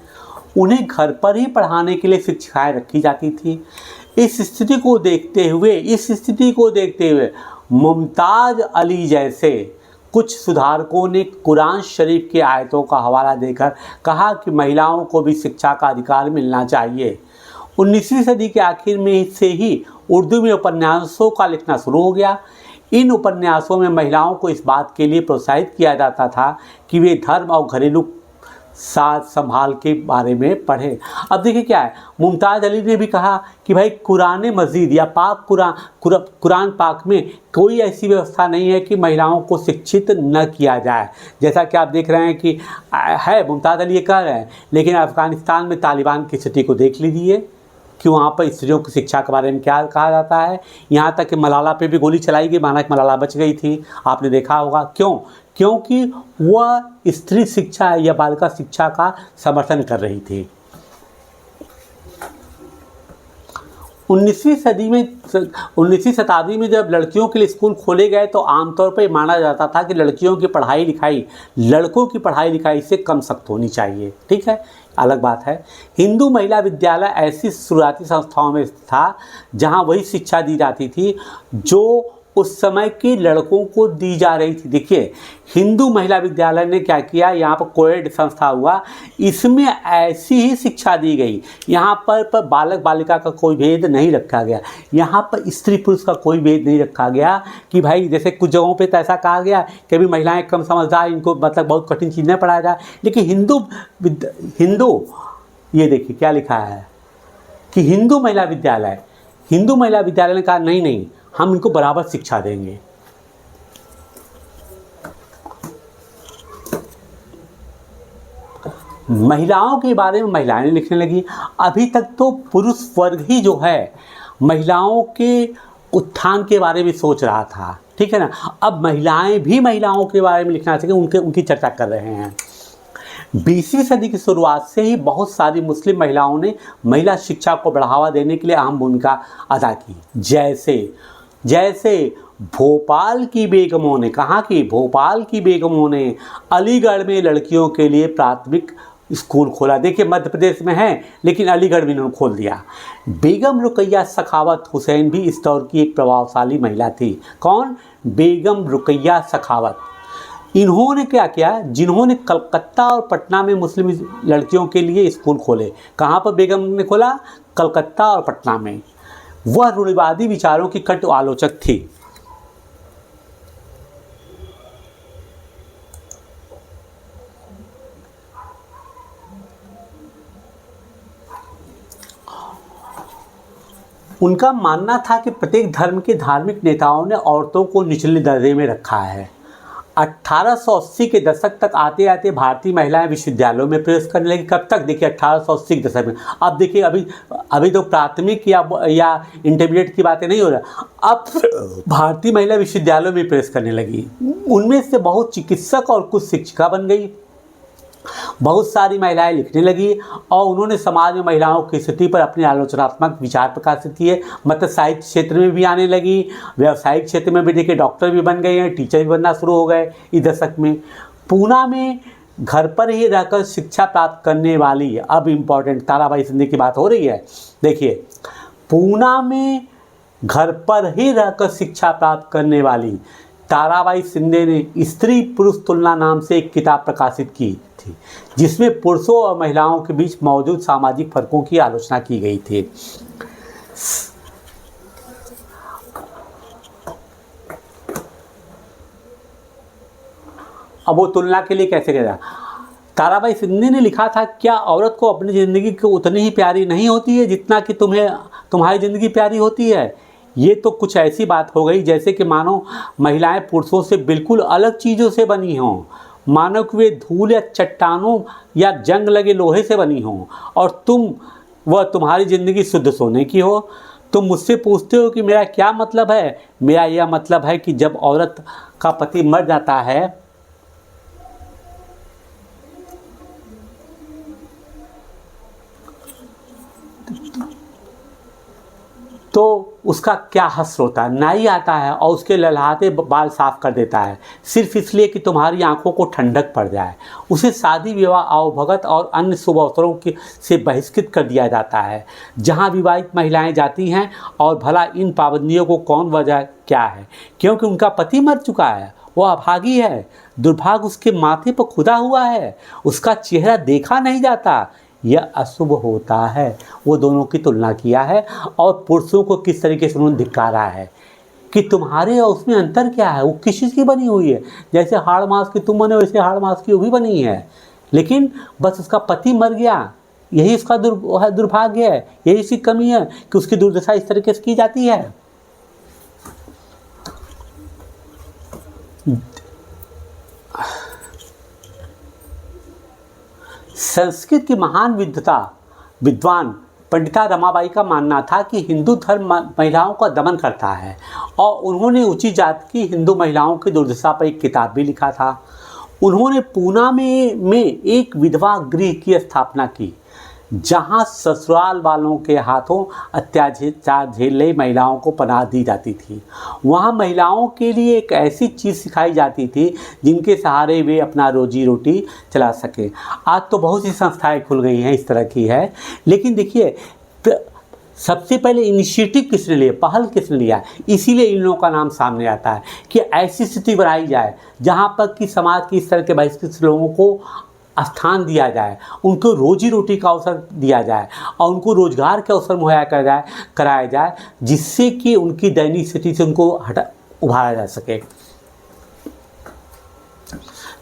[SPEAKER 1] उन्हें घर पर ही पढ़ाने के लिए शिक्षाएं रखी जाती थी। इस स्थिति को देखते हुए मुमताज़ अली जैसे कुछ सुधारकों ने कुरान शरीफ के आयतों का हवाला देकर कहा कि महिलाओं को भी शिक्षा का अधिकार मिलना चाहिए। 19वीं सदी के आखिर में से ही उर्दू में उपन्यासों का लिखना शुरू हो गया। इन उपन्यासों में महिलाओं को इस बात के लिए प्रोत्साहित किया जाता था कि वे धर्म और घरेलू साज संभाल के बारे में पढ़ें। अब देखिए क्या है, मुमताज़ अली ने भी कहा कि भाई कुरान मजीद या पाक कुरान पाक में कोई ऐसी व्यवस्था नहीं है कि महिलाओं को शिक्षित न किया जाए। जैसा कि आप देख रहे हैं कि है, मुमताज़ अली ये कह रहे हैं, लेकिन अफ़गानिस्तान में तालिबान की स्थिति को देख लीजिए कि वहाँ पर स्त्रियों की शिक्षा के बारे में क्या कहा जाता है। यहाँ तक कि मलाला पे भी गोली चलाई गई, माना कि मलाला बच गई थी, आपने देखा होगा। क्यों? क्योंकि वह स्त्री शिक्षा या बालिका शिक्षा का समर्थन कर रही थी। 19वीं शताब्दी में जब लड़कियों के लिए स्कूल खोले गए तो आमतौर पर माना जाता था कि लड़कियों की पढ़ाई लिखाई लड़कों की पढ़ाई लिखाई से कम सख्त होनी चाहिए। ठीक है, अलग बात है। हिंदू महिला विद्यालय ऐसी शुरुआती संस्थाओं में था जहां वही शिक्षा दी जाती थी जो उस समय के लड़कों को दी जा रही थी। देखिए, हिंदू महिला विद्यालय ने क्या किया, यहाँ पर कोएड संस्था हुआ, इसमें ऐसी ही शिक्षा दी गई। यहाँ पर बालक बालिका का कोई भेद नहीं रखा गया। यहाँ पर स्त्री पुरुष का कोई भेद नहीं रखा गया कि भाई जैसे कुछ जगहों पे तो ऐसा कहा गया कि अभी महिलाएं कम समझदार, इनको मतलब बहुत कठिन चीज़ नहीं पढ़ाया जाए। लेकिन हिंदू ये देखिए क्या लिखा है कि हिंदू महिला विद्यालय ने कहा नहीं, हम इनको बराबर शिक्षा देंगे। महिलाओं के बारे में महिलाएं लिखने लगी। अभी तक तो पुरुष वर्ग ही जो है महिलाओं के उत्थान के बारे में सोच रहा था, ठीक है ना। अब महिलाएं भी महिलाओं के बारे में लिखना चाहिए, उनकी चर्चा कर रहे हैं। 20वीं सदी की शुरुआत से ही बहुत सारी मुस्लिम महिलाओं ने महिला शिक्षा को बढ़ावा देने के लिए अहम भूमिका अदा की। जैसे भोपाल की बेगमों ने, कहा कि भोपाल की बेगमों ने अलीगढ़ में लड़कियों के लिए प्राथमिक स्कूल खोला। देखिए मध्य प्रदेश में है लेकिन अलीगढ़ में इन्होंने खोल दिया। बेगम रुकैया सखावत हुसैन भी इस दौर की एक प्रभावशाली महिला थी। कौन? बेगम रुकैया सखावत। इन्होंने क्या किया, जिन्होंने कलकत्ता और पटना में मुस्लिम लड़कियों के लिए स्कूल खोले। कहाँ पर बेगम ने खोला? कलकत्ता और पटना में। वह रूढ़िवादी विचारों की कट आलोचक थी। उनका मानना था कि प्रत्येक धर्म के धार्मिक नेताओं ने औरतों को निचले दर्जे में रखा है। 1880 के दशक तक आते आते भारतीय महिलाएं विश्वविद्यालयों में प्रवेश करने लगी। कब तक? देखिए 1880 के दशक में। अब देखिए अभी तो प्राथमिक या इंटरमीडिएट की बातें नहीं हो रहा, अब भारतीय महिला विश्वविद्यालयों में प्रवेश करने लगी। उनमें से बहुत चिकित्सक और कुछ शिक्षिका बन गई। बहुत सारी महिलाएं लिखने लगी और उन्होंने समाज में महिलाओं की स्थिति पर अपने आलोचनात्मक विचार प्रकाशित किए। मतलब साहित्य क्षेत्र में भी आने लगी, व्यावसायिक क्षेत्र में भी देखिए डॉक्टर भी बन गए हैं, टीचर भी बनना शुरू हो गए इस दशक में। पूना में घर पर ही रहकर शिक्षा प्राप्त करने वाली, अब इम्पॉर्टेंट ताराबाई सिंधे की बात हो रही है। देखिए पूना में घर पर ही रहकर शिक्षा प्राप्त करने वाली ताराबाई सिंधे ने स्त्री पुरुष तुलना नाम से एक किताब प्रकाशित की थी, जिसमें पुरुषों और महिलाओं के बीच मौजूद सामाजिक फर्कों की आलोचना की गई थी। अब वो तुलना के लिए कैसे करा? ताराबाई सिंधे ने लिखा था, क्या औरत को अपनी ज़िंदगी को उतनी ही प्यारी नहीं होती है जितना कि तुम्हारी ज़िंदगी प्यारी होती है? ये तो कुछ ऐसी बात हो गई जैसे कि मानो महिलाएं पुरुषों से बिल्कुल अलग चीज़ों से बनी हों, मानो कि वे धूल या चट्टानों या जंग लगे लोहे से बनी हों और तुम्हारी ज़िंदगी शुद्ध सोने की हो। तुम मुझसे पूछते हो कि मेरा क्या मतलब है। मेरा यह मतलब है कि जब औरत का पति मर जाता है तो उसका क्या हश्र होता है। नाई आता है और उसके लहलहाते बाल साफ कर देता है, सिर्फ इसलिए कि तुम्हारी आंखों को ठंडक पड़ जाए। उसे शादी विवाह आवभगत और अन्य शुभ अवसरों के से बहिष्कृत कर दिया जाता है जहां विवाहित महिलाएं जाती हैं। और भला इन पाबंदियों को कौन वजह क्या है? क्योंकि उनका पति मर चुका है, वो अभागी है, दुर्भाग्य उसके माथे पर खुदा हुआ है, उसका चेहरा देखा नहीं जाता, यह अशुभ होता है। वो दोनों की तुलना किया है और पुरुषों को किस तरीके से उन्होंने धिक्कारा है कि तुम्हारे और उसमें अंतर क्या है। वो किस चीज़ की बनी हुई है? जैसे हाड़ मास की तुम बने वैसे हाड़ मास की वो भी बनी है, लेकिन बस उसका पति मर गया, यही उसका दुर्भाग्य है, यही उसकी कमी है कि उसकी दुर्दशा इस तरीके से की जाती है। संस्कृत की महान विद्वान पंडिता रमाबाई का मानना था कि हिंदू धर्म महिलाओं का दमन करता है और उन्होंने ऊंची जात की हिंदू महिलाओं की दुर्दशा पर एक किताब भी लिखा था। उन्होंने पूना में एक विधवा गृह की स्थापना की जहां ससुराल वालों के हाथों अत्याचार झेल रही महिलाओं को पनाह दी जाती थी। वहां महिलाओं के लिए एक ऐसी चीज़ सिखाई जाती थी जिनके सहारे वे अपना रोजी रोटी चला सके। आज तो बहुत सी संस्थाएं खुल गई हैं इस तरह की है, लेकिन देखिए सबसे पहले इनिशिएटिव किसने लिया, पहल किसने लिया, इसीलिए इन लोगों का नाम सामने आता है कि ऐसी स्थिति बनाई जाए जहाँ पर कि समाज की इस तरह के बहिष्कृत लोगों को स्थान दिया जाए, उनको रोजी रोटी का अवसर दिया जाए और उनको रोजगार के अवसर मुहैया कराया जाए जिससे कि उनकी दयनीय स्थिति से उनको उभारा जा सके।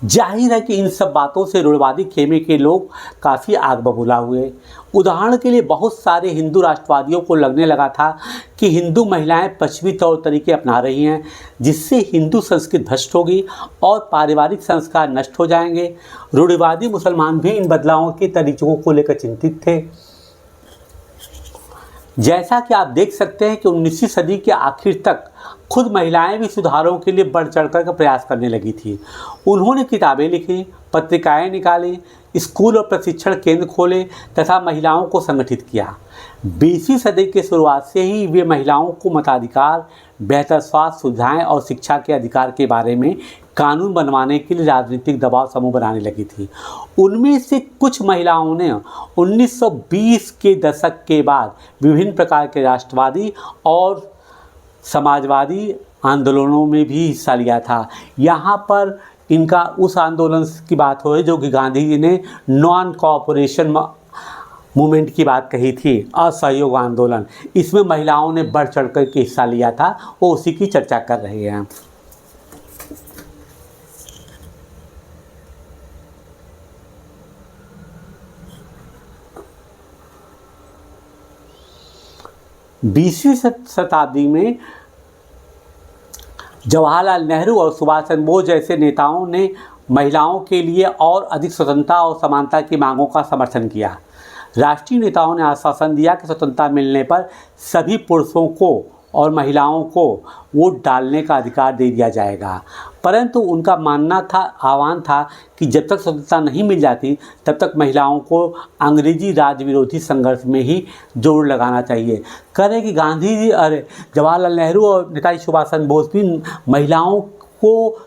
[SPEAKER 1] जाहिर है कि इन सब बातों से रूढ़िवादी खेमे के लोग काफ़ी आग बबूला हुए। उदाहरण के लिए बहुत सारे हिंदू राष्ट्रवादियों को लगने लगा था कि हिंदू महिलाएं पश्चिमी तौर तरीके अपना रही हैं जिससे हिंदू संस्कृति भ्रष्ट होगी और पारिवारिक संस्कार नष्ट हो जाएंगे। रूढ़िवादी मुसलमान भी इन बदलावों के तरीकों को लेकर चिंतित थे। जैसा कि आप देख सकते हैं कि 19वीं सदी के आखिर तक खुद महिलाएं भी सुधारों के लिए बढ़ चढ़कर का प्रयास करने लगी थी। उन्होंने किताबें लिखी, पत्रिकाएं निकाली, स्कूल और प्रशिक्षण केंद्र खोले तथा महिलाओं को संगठित किया। 20वीं सदी के शुरुआत से ही वे महिलाओं को मताधिकार, बेहतर स्वास्थ्य सुविधाएं और शिक्षा के अधिकार के बारे में कानून बनवाने के लिए राजनीतिक दबाव समूह बनाने लगी थी। उनमें से कुछ महिलाओं ने 1920 के दशक के बाद विभिन्न प्रकार के राष्ट्रवादी और समाजवादी आंदोलनों में भी हिस्सा लिया था। यहाँ पर इनका उस आंदोलन की बात हो जो कि गांधी जी ने नॉन कोऑपरेशन मूवमेंट की बात कही थी, असहयोग आंदोलन। इसमें महिलाओं ने बढ़ चढ़ कर के हिस्सा लिया था, वो उसी की चर्चा कर रहे हैं। बीसवीं शताब्दी में जवाहरलाल नेहरू और सुभाष चंद्र बोस जैसे नेताओं ने महिलाओं के लिए और अधिक स्वतंत्रता और समानता की मांगों का समर्थन किया। राष्ट्रीय नेताओं ने आश्वासन दिया कि स्वतंत्रता मिलने पर सभी पुरुषों को और महिलाओं को वोट डालने का अधिकार दे दिया जाएगा, परंतु उनका मानना था, आह्वान था कि जब तक स्वतंत्रता नहीं मिल जाती तब तक महिलाओं को अंग्रेजी राज विरोधी संघर्ष में ही जोर लगाना चाहिए। कह रहे कि गांधी जी अरे जवाहरलाल नेहरू और नेताजी सुभाष चंद्र बोस भी महिलाओं को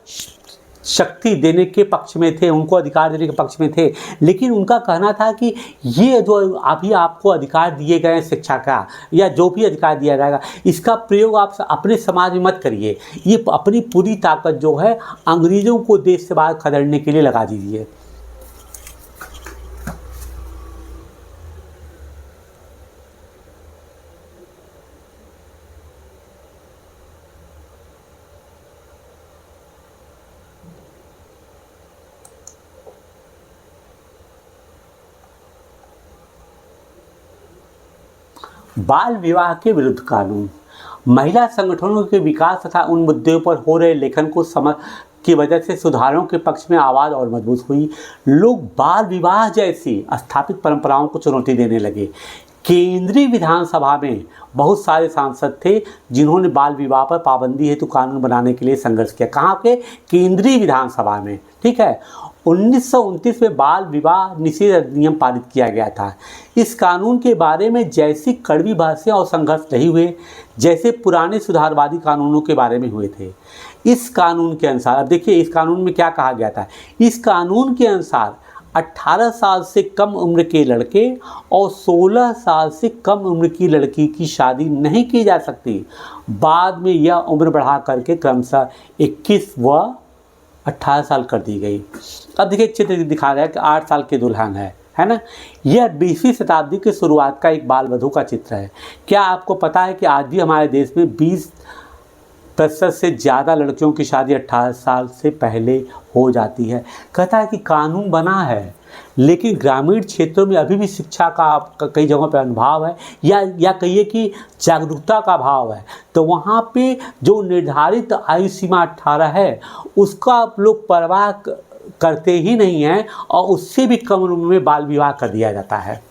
[SPEAKER 1] शक्ति देने के पक्ष में थे, उनको अधिकार देने के पक्ष में थे, लेकिन उनका कहना था कि ये जो अभी आपको अधिकार दिए गए हैं शिक्षा का या जो भी अधिकार दिया जाएगा, इसका प्रयोग आप अपने समाज में मत करिए। ये अपनी पूरी ताकत जो है अंग्रेज़ों को देश से बाहर खदेड़ने के लिए लगा दीजिए। बाल विवाह के विरुद्ध कानून। महिला संगठनों के विकास तथा उन मुद्दों पर हो रहे लेखन को समझ की वजह से सुधारों के पक्ष में आवाज़ और मजबूत हुई। लोग बाल विवाह जैसी स्थापित परंपराओं को चुनौती देने लगे केंद्रीय विधानसभा में बहुत सारे सांसद थे जिन्होंने बाल विवाह पर पाबंदी हेतु कानून बनाने के लिए संघर्ष किया। कहाँ के? केंद्रीय विधानसभा में। ठीक है, 1929 में बाल विवाह निषेध अधिनियम पारित किया गया था। इस कानून के बारे में जैसी कड़वी बहसें और संघर्ष नहीं हुए जैसे पुराने सुधारवादी कानूनों के बारे में हुए थे। इस कानून के अनुसार, अब देखिए इस कानून में क्या कहा गया था। इस कानून के अनुसार 18 साल से कम उम्र के लड़के और 16 साल से कम उम्र की लड़की की शादी नहीं की जा सकती। बाद में यह उम्र बढ़ा करके क्रमशः 21 व 18 साल कर दी गई। अब देखिए चित्र दिखा रहा है कि 8 साल की दुल्हन है ना। यह 20वीं शताब्दी की शुरुआत का एक बाल वधू का चित्र है। क्या आपको पता है कि आज भी हमारे देश में 20% से ज़्यादा लड़कियों की शादी 18 साल से पहले हो जाती है। कहता है कि कानून बना है लेकिन ग्रामीण क्षेत्रों में अभी भी शिक्षा का कई जगहों पर अभाव है या कहिए कि जागरूकता का अभाव है। तो वहाँ पे जो निर्धारित आयु सीमा 18 है उसका लोग परवाह करते ही नहीं हैं और उससे भी कम उम्र में बाल विवाह कर दिया जाता है।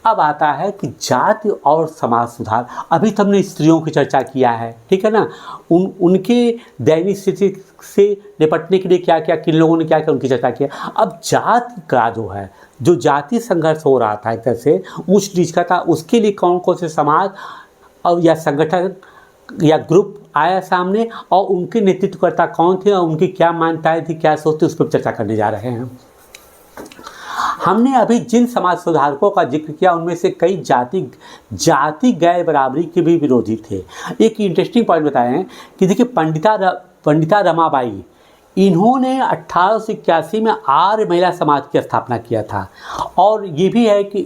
[SPEAKER 1] अब आता है कि जाति और समाज सुधार। अभी तो हमने स्त्रियों की चर्चा किया है, ठीक है ना। उनके दैनिक स्थिति से निपटने के लिए क्या क्या किन लोगों ने क्या क्या उनकी चर्चा किया। अब जाति का जो जाति संघर्ष हो रहा था एक तरह से ऊंच नीच का था, उसके लिए कौन कौन से समाज और या संगठन या ग्रुप आया सामने और उनके नेतृत्वकर्ता कौन थे और उनकी क्या मान्यताएं थी, क्या सोचते, उस पर चर्चा करने जा रहे हैं। हमने अभी जिन समाज सुधारकों का जिक्र किया उनमें से कई जाति गैर बराबरी के भी विरोधी थे। एक इंटरेस्टिंग पॉइंट बताए हैं कि देखिए पंडिता रमाबाई, इन्होंने 1881 में आर्य महिला समाज की स्थापना किया था। और ये भी है कि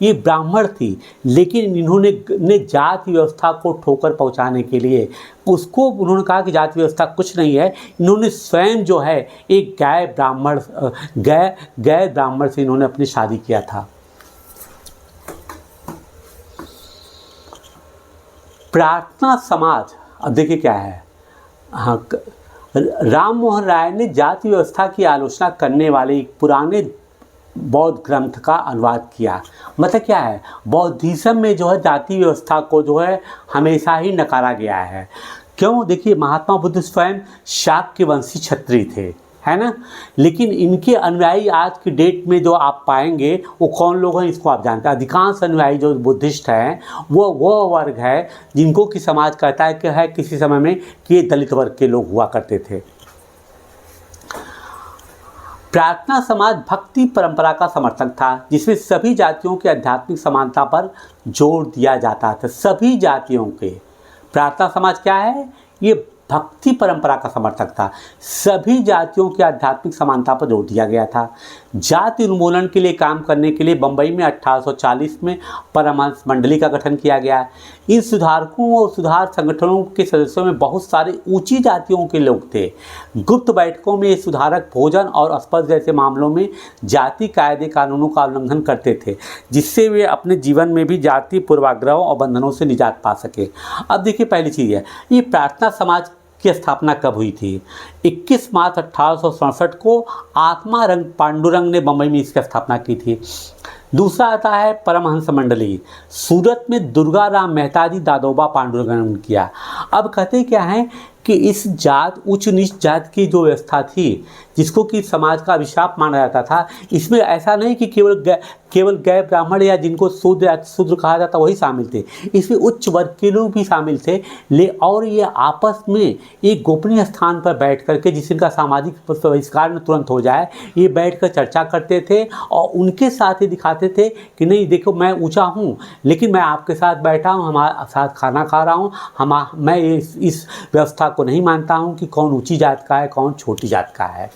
[SPEAKER 1] ये ब्राह्मण थी लेकिन इन्होंने जाति व्यवस्था को ठोकर पहुंचाने के लिए उन्होंने कहा कि जाति व्यवस्था कुछ नहीं है। इन्होंने स्वयं जो है एक गैर ब्राह्मण से इन्होंने अपनी शादी किया था। प्रार्थना समाज, अब देखिए क्या है। हाँ, राम मोहन राय ने जाति व्यवस्था की आलोचना करने वाले एक पुराने बौद्ध ग्रंथ का अनुवाद किया। मतलब क्या है, बौद्धिज्म में जो है जाति व्यवस्था को जो है हमेशा ही नकारा गया है। क्यों? देखिए महात्मा बुद्ध स्वयं शाक्य वंशी क्षत्रिय थे, है ना। लेकिन इनके अनुयायी आज की डेट में जो आप पाएंगे वो कौन लोग हैं इसको आप जानते हैं। अधिकांश अनुयायी जो बुद्धिस्ट हैं वो वर्ग है जिनको कि समाज कहता है कि है किसी समय में कि ये दलित वर्ग के लोग हुआ करते थे। प्रार्थना समाज भक्ति परंपरा का समर्थक था जिसमें सभी जातियों की आध्यात्मिक समानता पर जोर दिया जाता था। सभी जातियों के प्रार्थना समाज क्या है? ये भक्ति परंपरा का समर्थक था। सभी जातियों की आध्यात्मिक समानता पर जोर दिया गया था। जाति उन्मूलन के लिए काम करने के लिए बंबई में 1840 में परमहंस मंडली का गठन किया गया। इन सुधारकों और सुधार संगठनों के सदस्यों में बहुत सारे ऊंची जातियों के लोग थे। गुप्त बैठकों में ये सुधारक भोजन और स्पर्श जैसे मामलों में जाति कायदे कानूनों का उल्लंघन करते थे जिससे वे अपने जीवन में भी जाति पूर्वाग्रहों और बंधनों से निजात पा सके। अब देखिए पहली चीज़ है, ये प्रार्थना समाज की स्थापना कब हुई थी? 21 मार्च 1867 को आत्मा रंग पांडुरंग ने बंबई में इसकी स्थापना की थी। दूसरा आता है परमहंस मंडली, सूरत में दुर्गा राम मेहता जी दादोबा पांडुरंग ने किया। अब कहते क्या है कि इस जात उच्च नीच जात की जो व्यवस्था थी जिसको कि समाज का अभिशाप माना जाता था, इसमें ऐसा नहीं कि केवल गैर ब्राह्मण या जिनको शूद्र कहा जाता वही शामिल थे, इसमें उच्च वर्ग के लोग भी शामिल थे। और ये आपस में एक गोपनीय स्थान पर बैठ करके जिसका सामाजिक बहिष्कार न तुरंत हो जाए ये बैठ कर चर्चा करते थे और उनके साथ ही दिखाते थे कि नहीं देखो मैं ऊँचा हूँ लेकिन मैं आपके साथ बैठा हूँ, हमारे साथ खाना खा रहा हूँ, मैं इस व्यवस्था को नहीं मानता हूँ कि कौन ऊंची जात का है कौन छोटी जात का है।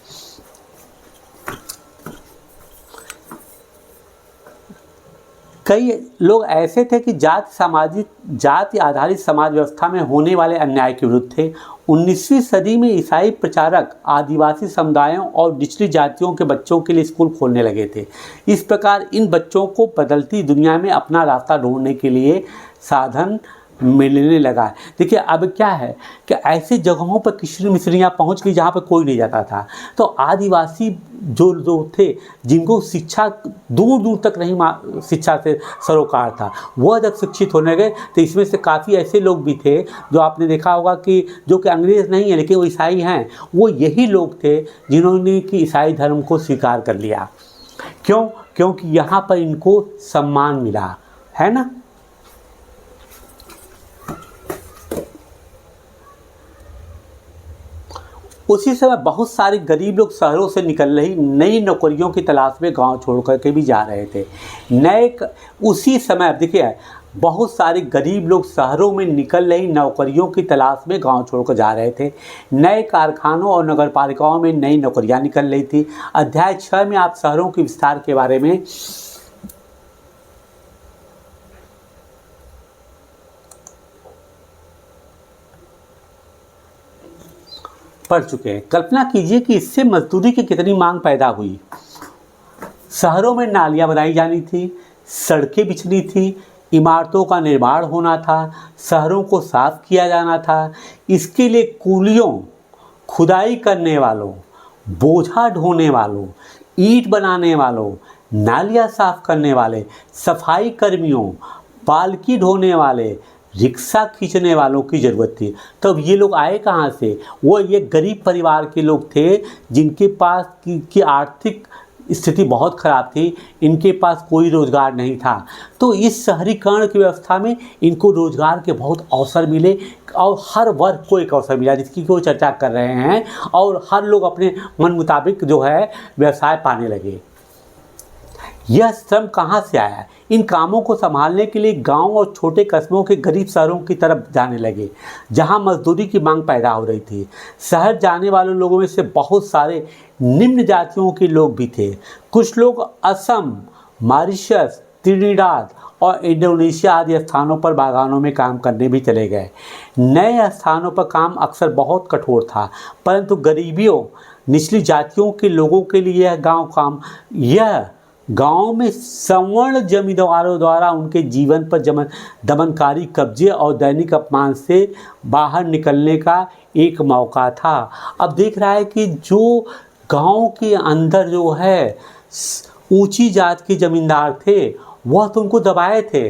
[SPEAKER 1] कई लोग ऐसे थे कि जाति आधारित समाज व्यवस्था में होने वाले अन्याय के विरुद्ध थे। 19वीं सदी में ईसाई प्रचारक आदिवासी समुदायों और निचली जातियों के बच्चों के लिए स्कूल खोलने लगे थे। इस प्रकार इन बच्चों को बदलती दुनिया में अपना रास्ता ढूंढने के लिए साधन मिलने लगा है। देखिए अब क्या है कि ऐसे जगहों पर किशोरी मिशरियाँ पहुँच गई जहाँ पर कोई नहीं जाता था। तो आदिवासी जो थे, जिनको शिक्षा दूर दूर तक नहीं शिक्षा से सरोकार था, वह जब शिक्षित होने गए तो इसमें से काफ़ी ऐसे लोग भी थे जो आपने देखा होगा कि जो कि अंग्रेज़ नहीं है लेकिन वो ईसाई हैं। वो यही लोग थे जिन्होंने कि ईसाई धर्म को स्वीकार कर लिया। क्यों? क्योंकि यहाँ पर इनको सम्मान मिला, है ना। उसी समय बहुत सारे गरीब लोग शहरों से निकल रही नई नौकरियों की तलाश में गांव छोड़ कर के भी जा रहे थे। उसी समय देखिए बहुत सारे गरीब लोग शहरों में निकल रही नौकरियों की तलाश में गांव छोड़कर जा रहे थे। नए कारखानों और नगरपालिकाओं में नई नौकरियां निकल रही थी। अध्याय 6 में आप शहरों के विस्तार के बारे में पढ़ चुके हैं। कल्पना कीजिए कि इससे मजदूरी की कितनी मांग पैदा हुई। शहरों में नालियां बनाई जानी थी, सड़कें बिछनी थी, इमारतों का निर्माण होना था, शहरों को साफ किया जाना था। इसके लिए कूलियों, खुदाई करने वालों, बोझा ढोने वालों, ईंट बनाने वालों, नालियां साफ करने वाले, सफाई कर्मियों, पालकी ढोने वाले, रिक्शा खींचने वालों की ज़रूरत थी। तब ये लोग आए कहाँ से? वो ये गरीब परिवार के लोग थे जिनके पास की आर्थिक स्थिति बहुत ख़राब थी, इनके पास कोई रोज़गार नहीं था। तो इस शहरीकरण की व्यवस्था में इनको रोज़गार के बहुत अवसर मिले और हर वर्ग को एक अवसर मिला जिसकी वो चर्चा कर रहे हैं, और हर लोग अपने मन मुताबिक जो है व्यवसाय पाने लगे। यह श्रम कहाँ से आया? इन कामों को संभालने के लिए गांव और छोटे कस्बों के गरीब शहरों की तरफ जाने लगे जहां मजदूरी की मांग पैदा हो रही थी। शहर जाने वाले लोगों में से बहुत सारे निम्न जातियों के लोग भी थे। कुछ लोग असम, मॉरिशस, त्रिनिदाद और इंडोनेशिया आदि स्थानों पर बागानों में काम करने भी चले गए। नए स्थानों पर काम अक्सर बहुत कठोर था, परंतु गरीबियों, निचली जातियों के लोगों के लिए यह गांव में सवर्ण जमींदारों द्वारा उनके जीवन पर दमनकारी कब्जे और दैनिक अपमान से बाहर निकलने का एक मौका था। अब देख रहा है कि जो गांव के अंदर जो है ऊंची जात के जमींदार थे वह तो उनको दबाए थे,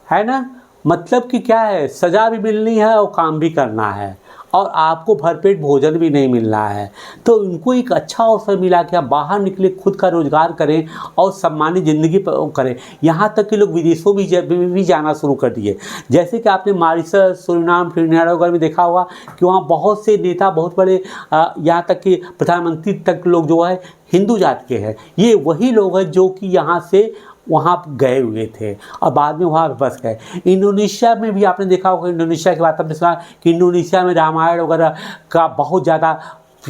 [SPEAKER 1] है ना। मतलब कि क्या है, सज़ा भी मिलनी है और काम भी करना है और आपको भरपेट भोजन भी नहीं मिल रहा है। तो उनको एक अच्छा अवसर मिला कि आप बाहर निकले, खुद का रोज़गार करें और सम्मानित ज़िंदगी करें। यहाँ तक कि लोग विदेशों भी जाना शुरू कर दिए। जैसे कि आपने मॉरिशस, सूरीनाम, ट्रिनिडाद वगैरह में देखा होगा कि वहाँ बहुत से नेता, बहुत बड़े यहाँ तक कि प्रधानमंत्री तक लोग जो है हिंदू जात के हैं। ये वही लोग हैं जो कि यहाँ से वहाँ गए हुए थे और बाद में वहाँ बस गए। इंडोनेशिया में भी आपने देखा होगा, इंडोनेशिया की बात आपने सुना कि इंडोनेशिया में रामायण वगैरह का बहुत ज़्यादा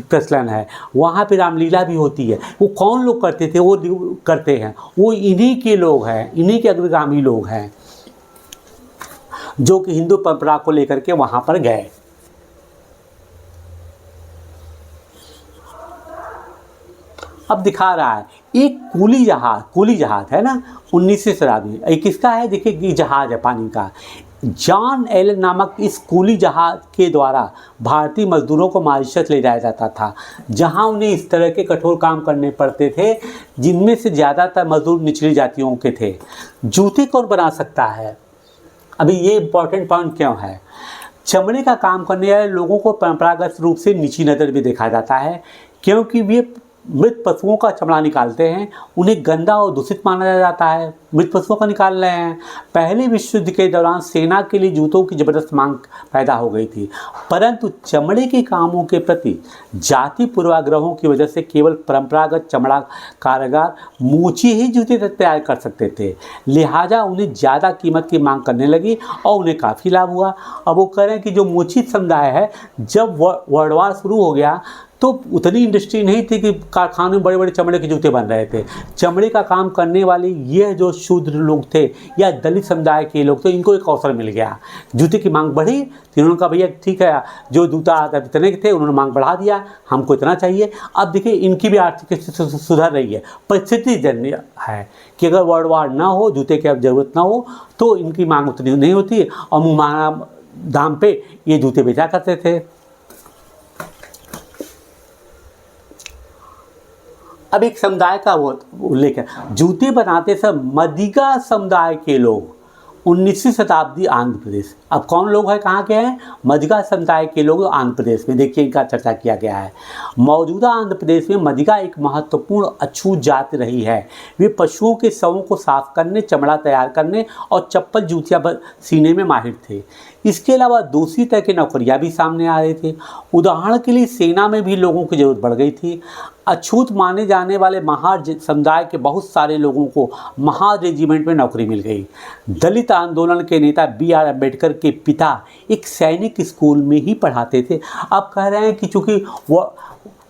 [SPEAKER 1] प्रचलन है। वहाँ पे रामलीला भी होती है। वो कौन लोग करते थे? वो करते हैं, वो इन्हीं के लोग हैं, इन्हीं के अग्रगामी लोग हैं जो कि हिंदू परंपरा को लेकर के वहाँ पर गए। अब दिखा रहा है एक कूली जहाज है ना, 19वीं शताब्दी में। एक किसका है? देखिए ये जहाज है पानी का। जॉन एलन नामक इस कूली जहाज के द्वारा भारतीय मजदूरों को मॉरिशस ले जाया जाता था, जहां उन्हें इस तरह के कठोर काम करने पड़ते थे जिनमें से ज़्यादातर मजदूर निचली जातियों के थे। जूते कौन बना सकता है? अभी ये इम्पोर्टेंट पॉइंट क्यों है? चमड़े का काम करने वाले लोगों को परंपरागत रूप से नीची नज़र में देखा जाता है क्योंकि वे मृत पशुओं का चमड़ा निकालते हैं। उन्हें गंदा और दूषित माना जाता है। मृत पशुओं का निकाल रहे हैं। पहले विश्व युद्ध के दौरान सेना के लिए जूतों की ज़बरदस्त मांग पैदा हो गई थी, परंतु चमड़े के कामों के प्रति जाति पूर्वाग्रहों की वजह से केवल परंपरागत चमड़ा कारीगर मोची ही जूते तैयार कर सकते थे। लिहाजा उन्हें ज़्यादा कीमत की मांग करने लगी और उन्हें काफ़ी लाभ हुआ। अब वो कह रहे हैं कि जो मोची समुदाय है, जब वर्ल्ड वार शुरू हो गया तो उतनी इंडस्ट्री नहीं थी कि कारखानों में बड़े बड़े चमड़े के जूते बन रहे थे। चमड़े का काम करने वाले ये जो शूद्र लोग थे या दलित समुदाय के लोग थे, इनको एक अवसर मिल गया। जूते की मांग बढ़ी तो इन्होंने कहा भैया ठीक है, जो जूता इतने के थे उन्होंने मांग बढ़ा दिया, हमको इतना चाहिए। अब देखिए इनकी भी आर्थिक स्थिति सुधर रही है। परिस्थिति जन्य है कि अगर वर्ल्ड वार ना हो, जूते की अब ज़रूरत ना हो, तो इनकी मांग उतनी नहीं होती और मुँहमांगा दाम पे ये जूते बेचा करते थे। अब एक समुदाय का वो उल्लेख है, जूते बनाते समय मदिगा समुदाय के लोग 19वीं शताब्दी आंध्र प्रदेश। अब कौन लोग हैं, कहाँ के हैं? मदिगा समुदाय के लोग आंध्र प्रदेश में। देखिए इनका चर्चा किया गया है। मौजूदा आंध्र प्रदेश में मदिगा एक महत्वपूर्ण अछूत जाति रही है। वे पशुओं के शवों को साफ करने, चमड़ा तैयार करने और चप्पल जूतियाँ सीने में माहिर थे। इसके अलावा दूसरी तरह की नौकरियाँ भी सामने आ रही थी। उदाहरण के लिए सेना में भी लोगों की जरूरत बढ़ गई थी। अछूत माने जाने वाले महार समुदाय के बहुत सारे लोगों को महार रेजिमेंट में नौकरी मिल गई। दलित आंदोलन के नेता B.R. अम्बेडकर के पिता एक सैनिक स्कूल में ही पढ़ाते थे। अब कह रहे हैं कि चूँकि वो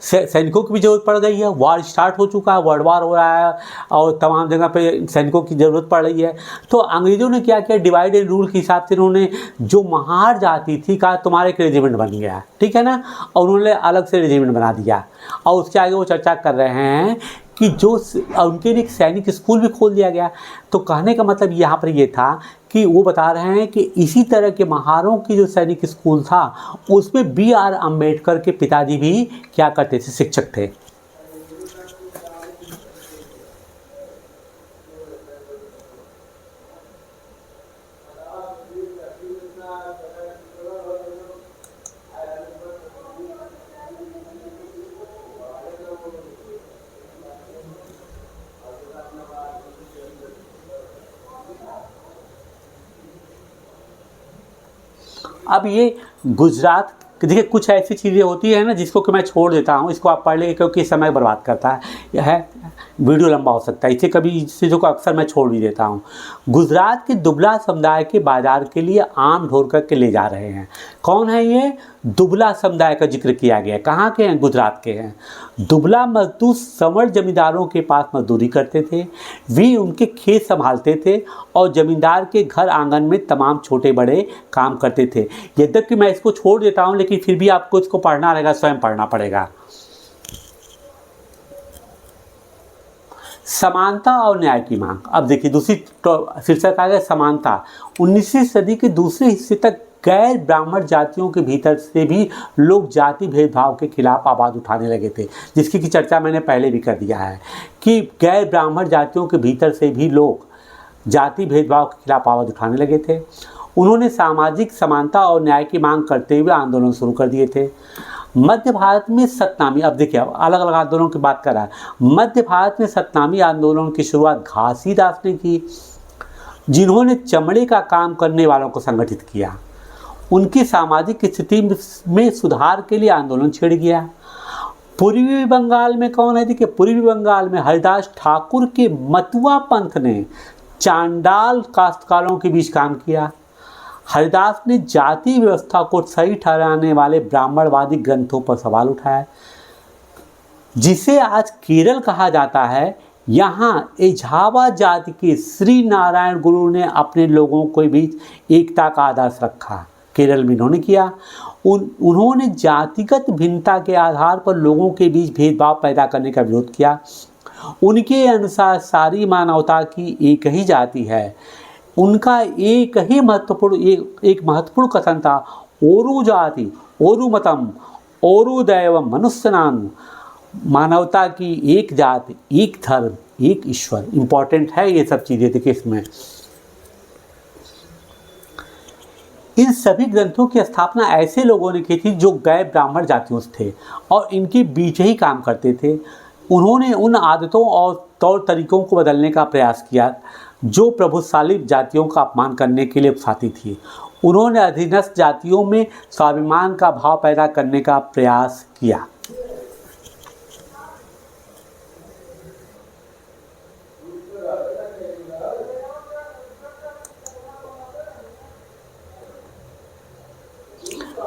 [SPEAKER 1] सैनिकों की भी ज़रूरत पड़ गई है, वार स्टार्ट हो चुका है, वर्ल्ड वार हो रहा है और तमाम जगह पे सैनिकों की ज़रूरत पड़ रही है, तो अंग्रेज़ों ने क्या किया, डिवाइड एंड रूल के हिसाब से उन्होंने जो महार जाति थी कहा तुम्हारा एक रेजिमेंट बन गया, ठीक है ना, और उन्होंने अलग से रेजिमेंट बना दिया। और उसके आगे वो चर्चा कर रहे हैं कि जो उनके लिए एक सैनिक स्कूल भी खोल दिया गया। तो कहने का मतलब यहाँ पर ये था कि वो बता रहे हैं कि इसी तरह के महारों की जो सैनिक स्कूल था उसमें B.R. अम्बेडकर के पिताजी भी क्या करते थे, शिक्षक थे। अब ये गुजरात, देखिए कुछ ऐसी चीज़ें होती है ना जिसको कि मैं छोड़ देता हूँ, इसको आप पढ़ लेंगे क्योंकि समय बर्बाद करता है, यह है वीडियो लंबा हो सकता है, इसे कभी चीज़ों को अक्सर मैं छोड़ भी देता हूँ। गुजरात के दुबला समुदाय के बाजार के लिए आम ढोर करके ले जा रहे हैं। कौन है ये? दुबला समुदाय का जिक्र किया गया है। कहाँ के हैं? गुजरात के हैं। दुबला मजदूर संवर जमींदारों के पास मजदूरी करते थे। वे उनके खेत संभालते थे और जमींदार के घर आंगन में तमाम छोटे बड़े काम करते थे। यद्यपि मैं इसको छोड़ देता हूँ लेकिन फिर भी आपको इसको पढ़ना रहेगा, स्वयं पढ़ना पड़ेगा। समानता और न्याय की मांग। अब देखिए दूसरी शीर्षक आ गया समानता। 19वीं सदी के दूसरे हिस्से तक गैर ब्राह्मण जातियों के भीतर से भी लोग जाति भेदभाव के खिलाफ आवाज़ उठाने लगे थे, जिसकी की चर्चा मैंने पहले भी कर दिया है कि गैर ब्राह्मण जातियों के भीतर से भी लोग जाति भेदभाव के खिलाफ आवाज़ उठाने लगे थे। उन्होंने सामाजिक समानता और न्याय की मांग करते हुए आंदोलन शुरू कर दिए थे। मध्य भारत में सतनामी, अब देखिए अलग अलग आंदोलनों की बात कर रहा है। मध्य भारत में सतनामी आंदोलन की शुरुआत घासीदास ने की, जिन्होंने चमड़े का काम करने वालों को संगठित किया। उनकी सामाजिक स्थिति में सुधार के लिए आंदोलन छिड़ गया। पूर्वी बंगाल में कौन है? देखिए पूर्वी बंगाल में हरिदास ठाकुर के मतुआ पंथ ने चांडाल काश्तकारों के बीच काम किया। हरिदास ने जाति व्यवस्था को सही ठहराने वाले ब्राह्मणवादी ग्रंथों पर सवाल उठाया। जिसे आज केरल कहा जाता है, यहाँ एझावा जाति के श्री नारायण गुरु ने अपने लोगों के बीच एकता का आदर्श रखा। केरल में इन्होंने किया। उन्होंने जातिगत भिन्नता के आधार पर लोगों के बीच भेदभाव पैदा करने का विरोध किया। उनके अनुसार सारी मानवता की एक ही जाति है। उनका एक महत्वपूर्ण कथन था, ओरु जाति ओरु मतम ओरु दैवम मनुष्यनानु, मानवता की एक जाति, एक धर्म, एक ईश्वर। इंपॉर्टेंट है ये सब चीज़ें, देखिए इसमें इन सभी ग्रंथों की स्थापना ऐसे लोगों ने की थी जो गैर ब्राह्मण जातियों से थे और इनके बीच ही काम करते थे। उन्होंने उन आदतों और तौर तरीकों को बदलने का प्रयास किया जो प्रभुशाली जातियों का अपमान करने के लिए उकसाती थी। उन्होंने अधीनस्थ जातियों में स्वाभिमान का भाव पैदा करने का प्रयास किया।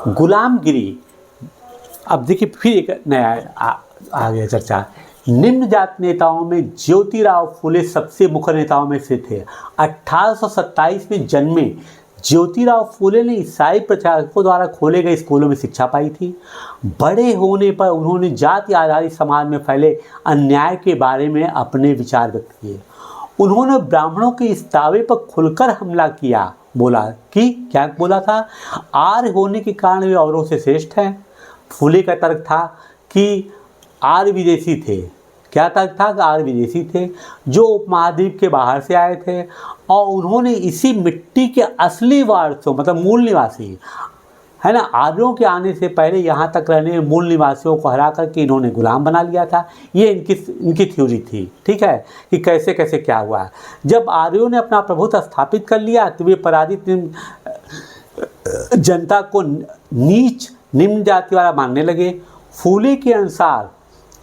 [SPEAKER 1] गुलामगिरी अब देखिए फिर एक नया आ गया चर्चा। निम्न जात नेताओं में ज्योतिराव फुले सबसे मुख्य नेताओं में से थे। 1827 में जन्मे ज्योतिराव फुले ने ईसाई प्रचारकों द्वारा खोले गए स्कूलों में शिक्षा पाई थी। बड़े होने पर उन्होंने जाति आधारित समाज में फैले अन्याय के बारे में अपने विचार व्यक्त किए। उन्होंने ब्राह्मणों के इस दावे पर खुलकर हमला किया। बोला कि क्या बोला था? आर्य होने के कारण वे औरों से श्रेष्ठ हैं। फुले का तर्क था कि आर्य विदेशी थे। क्या तर्क था? कि आर्य विदेशी थे जो उपमहाद्वीप के बाहर से आए थे और उन्होंने इसी मिट्टी के असली वारसों मतलब मूल निवासी है ना, आर्यों के आने से पहले यहाँ तक रहने मूल निवासियों को हरा करके इन्होंने गुलाम बना लिया था। ये इनकी थ्योरी थी। ठीक है, कि कैसे कैसे क्या हुआ। जब आर्यों ने अपना प्रभुत्व स्थापित कर लिया तो वे पराजित जनता को नीच निम्न जाति वाला मानने लगे। फूले के अनुसार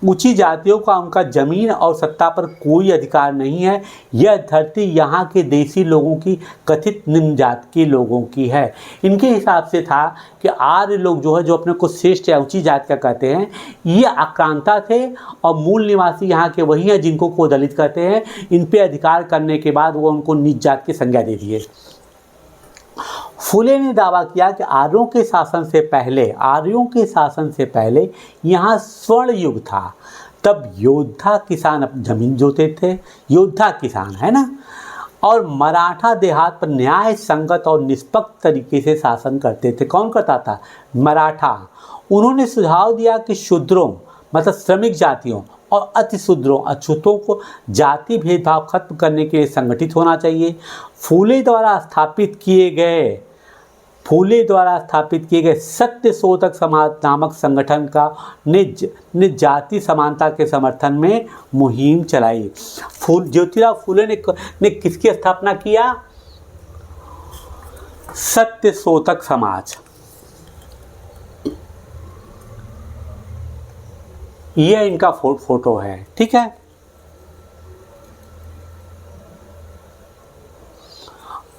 [SPEAKER 1] ऊंची जातियों का उनका जमीन और सत्ता पर कोई अधिकार नहीं है। यह धरती यहाँ के देसी लोगों की, कथित निम्न जाति के लोगों की है। इनके हिसाब से था कि आर्य लोग जो है, जो अपने को श्रेष्ठ या ऊंची जाति का कहते हैं, ये आक्रांता थे और मूल निवासी यहाँ के वही हैं जिनको को दलित कहते हैं। इन पर अधिकार करने के बाद वो उनको नीच जाति की संज्ञा दे दिए। फुले ने दावा किया कि आर्यों के शासन से पहले यहाँ स्वर्ण युग था। तब योद्धा किसान जमीन जोते थे, योद्धा किसान है ना, और मराठा देहात पर न्याय संगत और निष्पक्ष तरीके से शासन करते थे। कौन करता था? मराठा। उन्होंने सुझाव दिया कि शूद्रों मतलब श्रमिक जातियों और अतिशूद्रों अछूतों को जाति भेदभाव खत्म करने के लिए संगठित होना चाहिए। फुले द्वारा स्थापित किए गए सत्य शोधक समाज नामक संगठन का ने जाति समानता के समर्थन में मुहिम चलाई। ज्योतिराव फुले ने किसकी स्थापना किया? सत्य शोधक समाज। यह इनका फोटो है। ठीक है,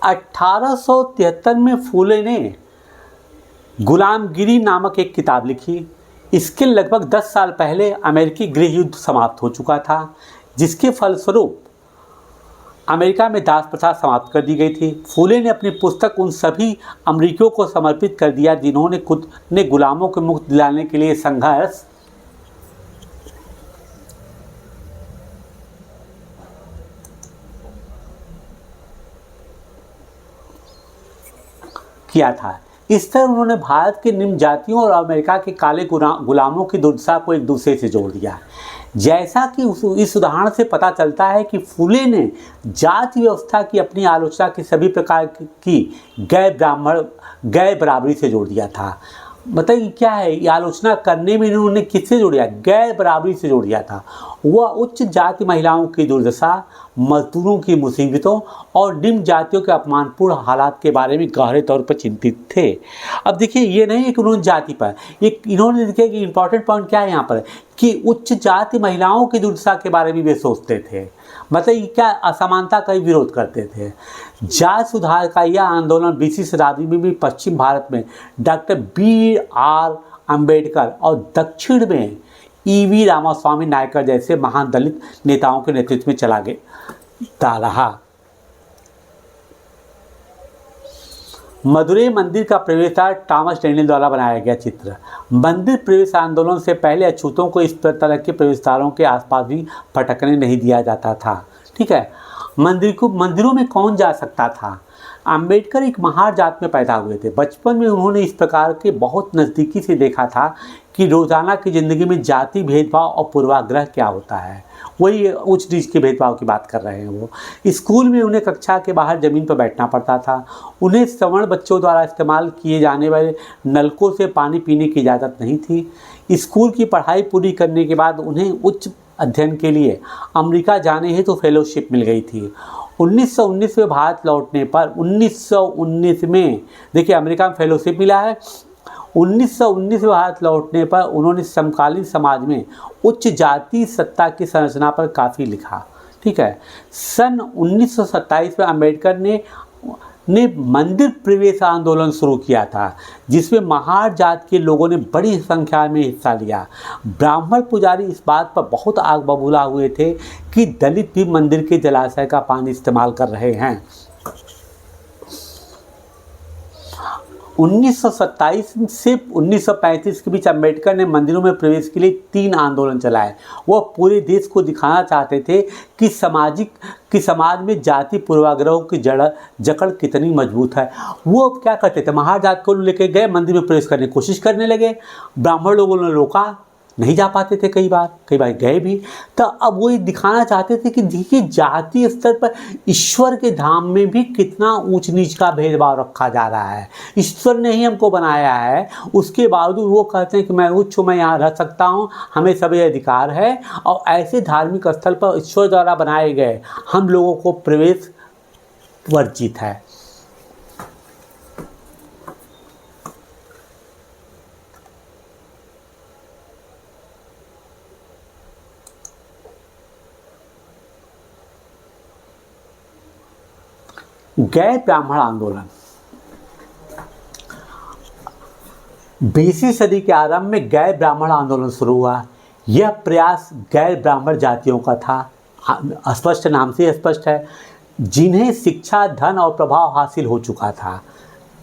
[SPEAKER 1] 1873 में फुले ने गुलामगिरी नामक एक किताब लिखी। इसके लगभग 10 साल पहले अमेरिकी गृह युद्ध समाप्त हो चुका था, जिसके फलस्वरूप अमेरिका में दास प्रथा समाप्त कर दी गई थी। फुले ने अपनी पुस्तक उन सभी अमेरिकियों को समर्पित कर दिया जिन्होंने खुद ने गुलामों को मुक्त दिलाने के लिए संघर्ष किया था। इस तरह उन्होंने भारत के निम्न जातियों और अमेरिका के काले गुलामों की दुर्दशा को एक दूसरे से जोड़ दिया। जैसा कि इस उदाहरण से पता चलता है कि फुले ने जाति व्यवस्था की अपनी आलोचना की सभी प्रकार की गैर बराबरी से जोड़ दिया था। बताइए क्या है ये आलोचना करने में इन्होंने किससे जोड़ा? गैर बराबरी से जोड़ दिया था। वह उच्च जाति महिलाओं की दुर्दशा, मजदूरों की मुसीबतों और निम्न जातियों के अपमानपूर्ण हालात के बारे में गहरे तौर पर चिंतित थे। अब देखिए ये नहीं है कि उन्होंने जाति पर, ये इन्होंने देखिए कि इंपॉर्टेंट पॉइंट क्या है यहाँ पर, कि उच्च जाति महिलाओं की दुर्दशा के बारे में वे सोचते थे। मतलब क्या असमानता का विरोध करते थे। जाति सुधार का यह आंदोलन 20वीं शताब्दी में भी पश्चिम भारत में डॉक्टर BR अम्बेडकर और दक्षिण में EV रामास्वामी नायकर जैसे महान दलित नेताओं के नेतृत्व में चलता रहा। मदुरै मंदिर का प्रवेशद्वार टॉमस डैनियल द्वारा बनाया गया चित्र। मंदिर प्रवेश आंदोलन से पहले अछूतों को इस तरह के प्रवेशद्वारों के आसपास भी भटकने नहीं दिया जाता था। ठीक है, मंदिरों में कौन जा सकता था? अम्बेडकर एक महार जात में पैदा हुए थे। बचपन में उन्होंने इस प्रकार के बहुत नज़दीकी से देखा था कि रोज़ाना की ज़िंदगी में जाति भेदभाव और पूर्वाग्रह क्या होता है। वही उच्च नीच के भेदभाव की बात कर रहे हैं वो। स्कूल में उन्हें कक्षा के बाहर ज़मीन पर बैठना पड़ता था। उन्हें सवर्ण बच्चों द्वारा इस्तेमाल किए जाने वाले नलकों से पानी पीने की इजाज़त नहीं थी। स्कूल की पढ़ाई पूरी करने के बाद उन्हें उच्च अध्ययन के लिए अमेरिका जाने हेतु फेलोशिप मिल गई थी। 1919 में भारत लौटने पर 1919 में देखिए अमेरिका में फेलोशिप मिला है। 1919 में भारत लौटने पर उन्होंने समकालीन समाज में उच्च जाति सत्ता की संरचना पर काफ़ी लिखा। ठीक है, सन 1927 में अम्बेडकर ने ने मंदिर प्रवेश आंदोलन शुरू किया था, जिसमें महार जात के लोगों ने बड़ी संख्या में हिस्सा लिया। ब्राह्मण पुजारी इस बात पर बहुत आग बबूला हुए थे कि दलित भी मंदिर के जलाशय का पानी इस्तेमाल कर रहे हैं। 1927 से 1935 के बीच अम्बेडकर ने मंदिरों में प्रवेश के लिए 3 आंदोलन चलाए। वह पूरे देश को दिखाना चाहते थे कि समाज में जाति पूर्वाग्रहों की जकड़ कितनी मजबूत है। वो क्या करते थे, महार जात को लेकर गए, मंदिर में प्रवेश करने की कोशिश करने लगे। ब्राह्मण लोगों ने रोका, नहीं जा पाते थे, कई बार गए भी। तो अब वो ये दिखाना चाहते थे कि देखिए जातीय स्तर पर ईश्वर के धाम में भी कितना ऊंच नीच का भेदभाव रखा जा रहा है। ईश्वर ने ही हमको बनाया है, उसके बावजूद वो कहते हैं कि मैं उच्च हूँ, मैं यहाँ रह सकता हूँ, हमें सभी अधिकार है। और ऐसे धार्मिक स्थल पर ईश्वर द्वारा बनाए गए हम लोगों को प्रवेश वर्जित है। गैर ब्राह्मण आंदोलन 20वीं सदी के आरंभ में गैर ब्राह्मण आंदोलन शुरू हुआ। यह प्रयास गैर ब्राह्मण जातियों का था, स्पष्ट नाम से स्पष्ट है, जिन्हें शिक्षा, धन और प्रभाव हासिल हो चुका था।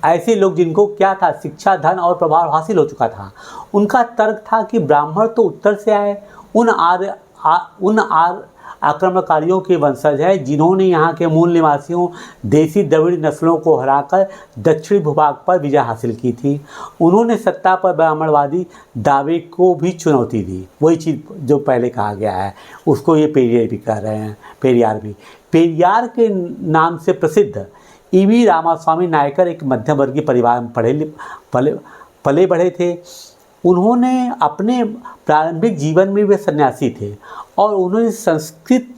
[SPEAKER 1] ऐसे लोग जिनको क्या था, शिक्षा, धन और प्रभाव हासिल हो चुका था। उनका तर्क था कि ब्राह्मण तो उत्तर से आए, उन आक्रमणकारियों के वंशज है जिन्होंने यहाँ के मूल निवासियों देसी द्रविड़ नस्लों को हराकर दक्षिणी भूभाग पर विजय हासिल की थी। उन्होंने सत्ता पर ब्राह्मणवादी दावे को भी चुनौती दी। वही चीज़ जो पहले कहा गया है उसको ये पेरियार भी कह रहे हैं। पेरियार के नाम से प्रसिद्ध ईवी रामास्वामी नायकर एक मध्यम वर्गीय परिवार में पले बढ़े थे। उन्होंने अपने प्रारंभिक जीवन में वे सन्यासी थे और उन्होंने संस्कृत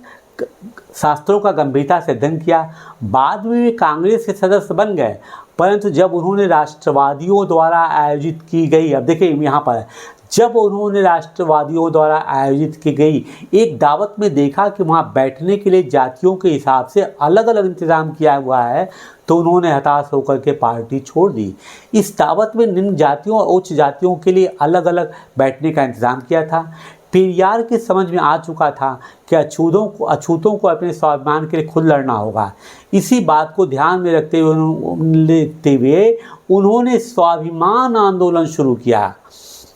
[SPEAKER 1] शास्त्रों का गंभीरता से अध्ययन किया। बाद में वे कांग्रेस के सदस्य बन गए, परंतु जब उन्होंने राष्ट्रवादियों द्वारा आयोजित की गई, अब देखिए यहाँ पर, जब उन्होंने राष्ट्रवादियों द्वारा आयोजित की गई एक दावत में देखा कि वहाँ बैठने के लिए जातियों के हिसाब से अलग अलग इंतज़ाम किया हुआ है, तो उन्होंने हताश होकर के पार्टी छोड़ दी। इस दावत में निम्न जातियों और उच्च जातियों के लिए अलग अलग बैठने का इंतज़ाम किया था। पेरियार के समझ में आ चुका था कि अछूतों को अपने स्वाभिमान के लिए खुद लड़ना होगा। इसी बात को ध्यान में रखते हुए उन्होंने स्वाभिमान आंदोलन शुरू किया।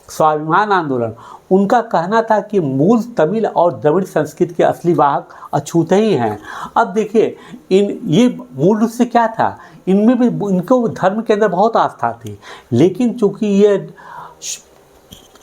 [SPEAKER 1] स्वाभिमान आंदोलन, उनका कहना था कि मूल तमिल और द्रविड़ संस्कृति के असली वाहक अछूते ही हैं। अब देखिए ये मूल रूप से क्या था, इनमें भी इनको धर्म के अंदर बहुत आस्था थी, लेकिन चूंकि ये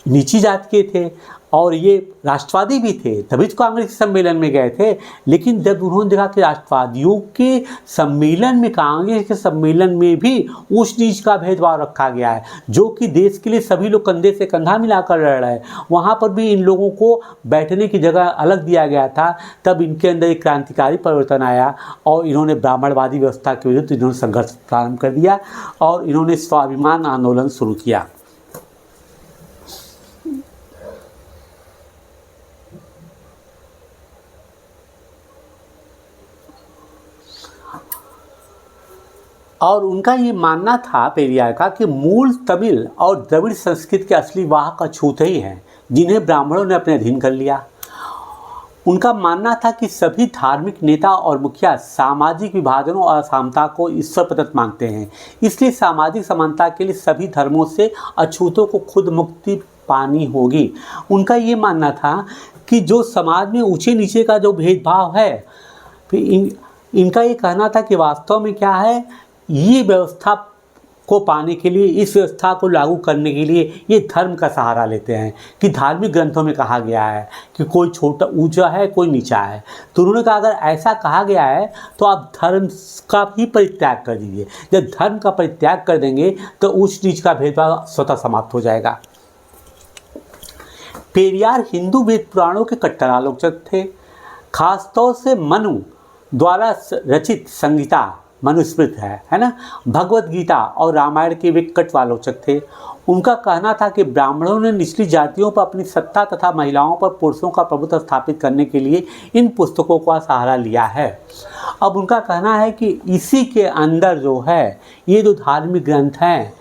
[SPEAKER 1] नीची जात के थे और ये राष्ट्रवादी भी थे, तभी तो कांग्रेस सम्मेलन में गए थे। लेकिन जब उन्होंने देखा कि राष्ट्रवादियों के सम्मेलन में, कांग्रेस के सम्मेलन में भी ऊंच नीच का भेदभाव रखा गया है, जो कि देश के लिए सभी लोग कंधे से कंधा मिलाकर लड़ रहे हैं, वहाँ पर भी इन लोगों को बैठने की जगह अलग दिया गया था। तब इनके अंदर एक क्रांतिकारी परिवर्तन आया और इन्होंने ब्राह्मणवादी व्यवस्था के विरुद्ध इन्होंने संघर्ष प्रारंभ कर दिया और इन्होंने स्वाभिमान आंदोलन शुरू किया। और उनका ये मानना था पेरियार का कि मूल तमिल और द्रविड़ संस्कृति के असली वाहक अछूते ही हैं, जिन्हें ब्राह्मणों ने अपने अधीन कर लिया। उनका मानना था कि सभी धार्मिक नेता और मुखिया सामाजिक विभाजनों और असमानता को ईश्वर प्रदत्त मानते हैं, इसलिए सामाजिक समानता के लिए सभी धर्मों से अछूतों को खुद मुक्ति पानी होगी। उनका ये मानना था कि जो समाज में ऊंचे नीचे का जो भेदभाव है, इनका ये कहना था कि वास्तव में क्या है, ये व्यवस्था को पाने के लिए, इस व्यवस्था को लागू करने के लिए ये धर्म का सहारा लेते हैं कि धार्मिक ग्रंथों में कहा गया है कि कोई छोटा ऊंचा है, कोई नीचा है। तो उन्होंने कहा अगर ऐसा कहा गया है तो आप धर्म का भी परित्याग कर दीजिए। जब धर्म का परित्याग कर देंगे तो ऊंच नीच का भेदभाव स्वतः समाप्त हो जाएगा। पेरियार हिंदू वेद पुराणों के कट्टर आलोचक थे। खासतौर से मनु द्वारा रचित संहिता, मनुस्मृति है ना, भगवत गीता और रामायण के वे कट्टर आलोचक थे। उनका कहना था कि ब्राह्मणों ने निचली जातियों पर अपनी सत्ता तथा महिलाओं पर पुरुषों का प्रभुत्व स्थापित करने के लिए इन पुस्तकों का सहारा लिया है अब उनका कहना है कि इसी के अंदर जो है ये जो धार्मिक ग्रंथ हैं,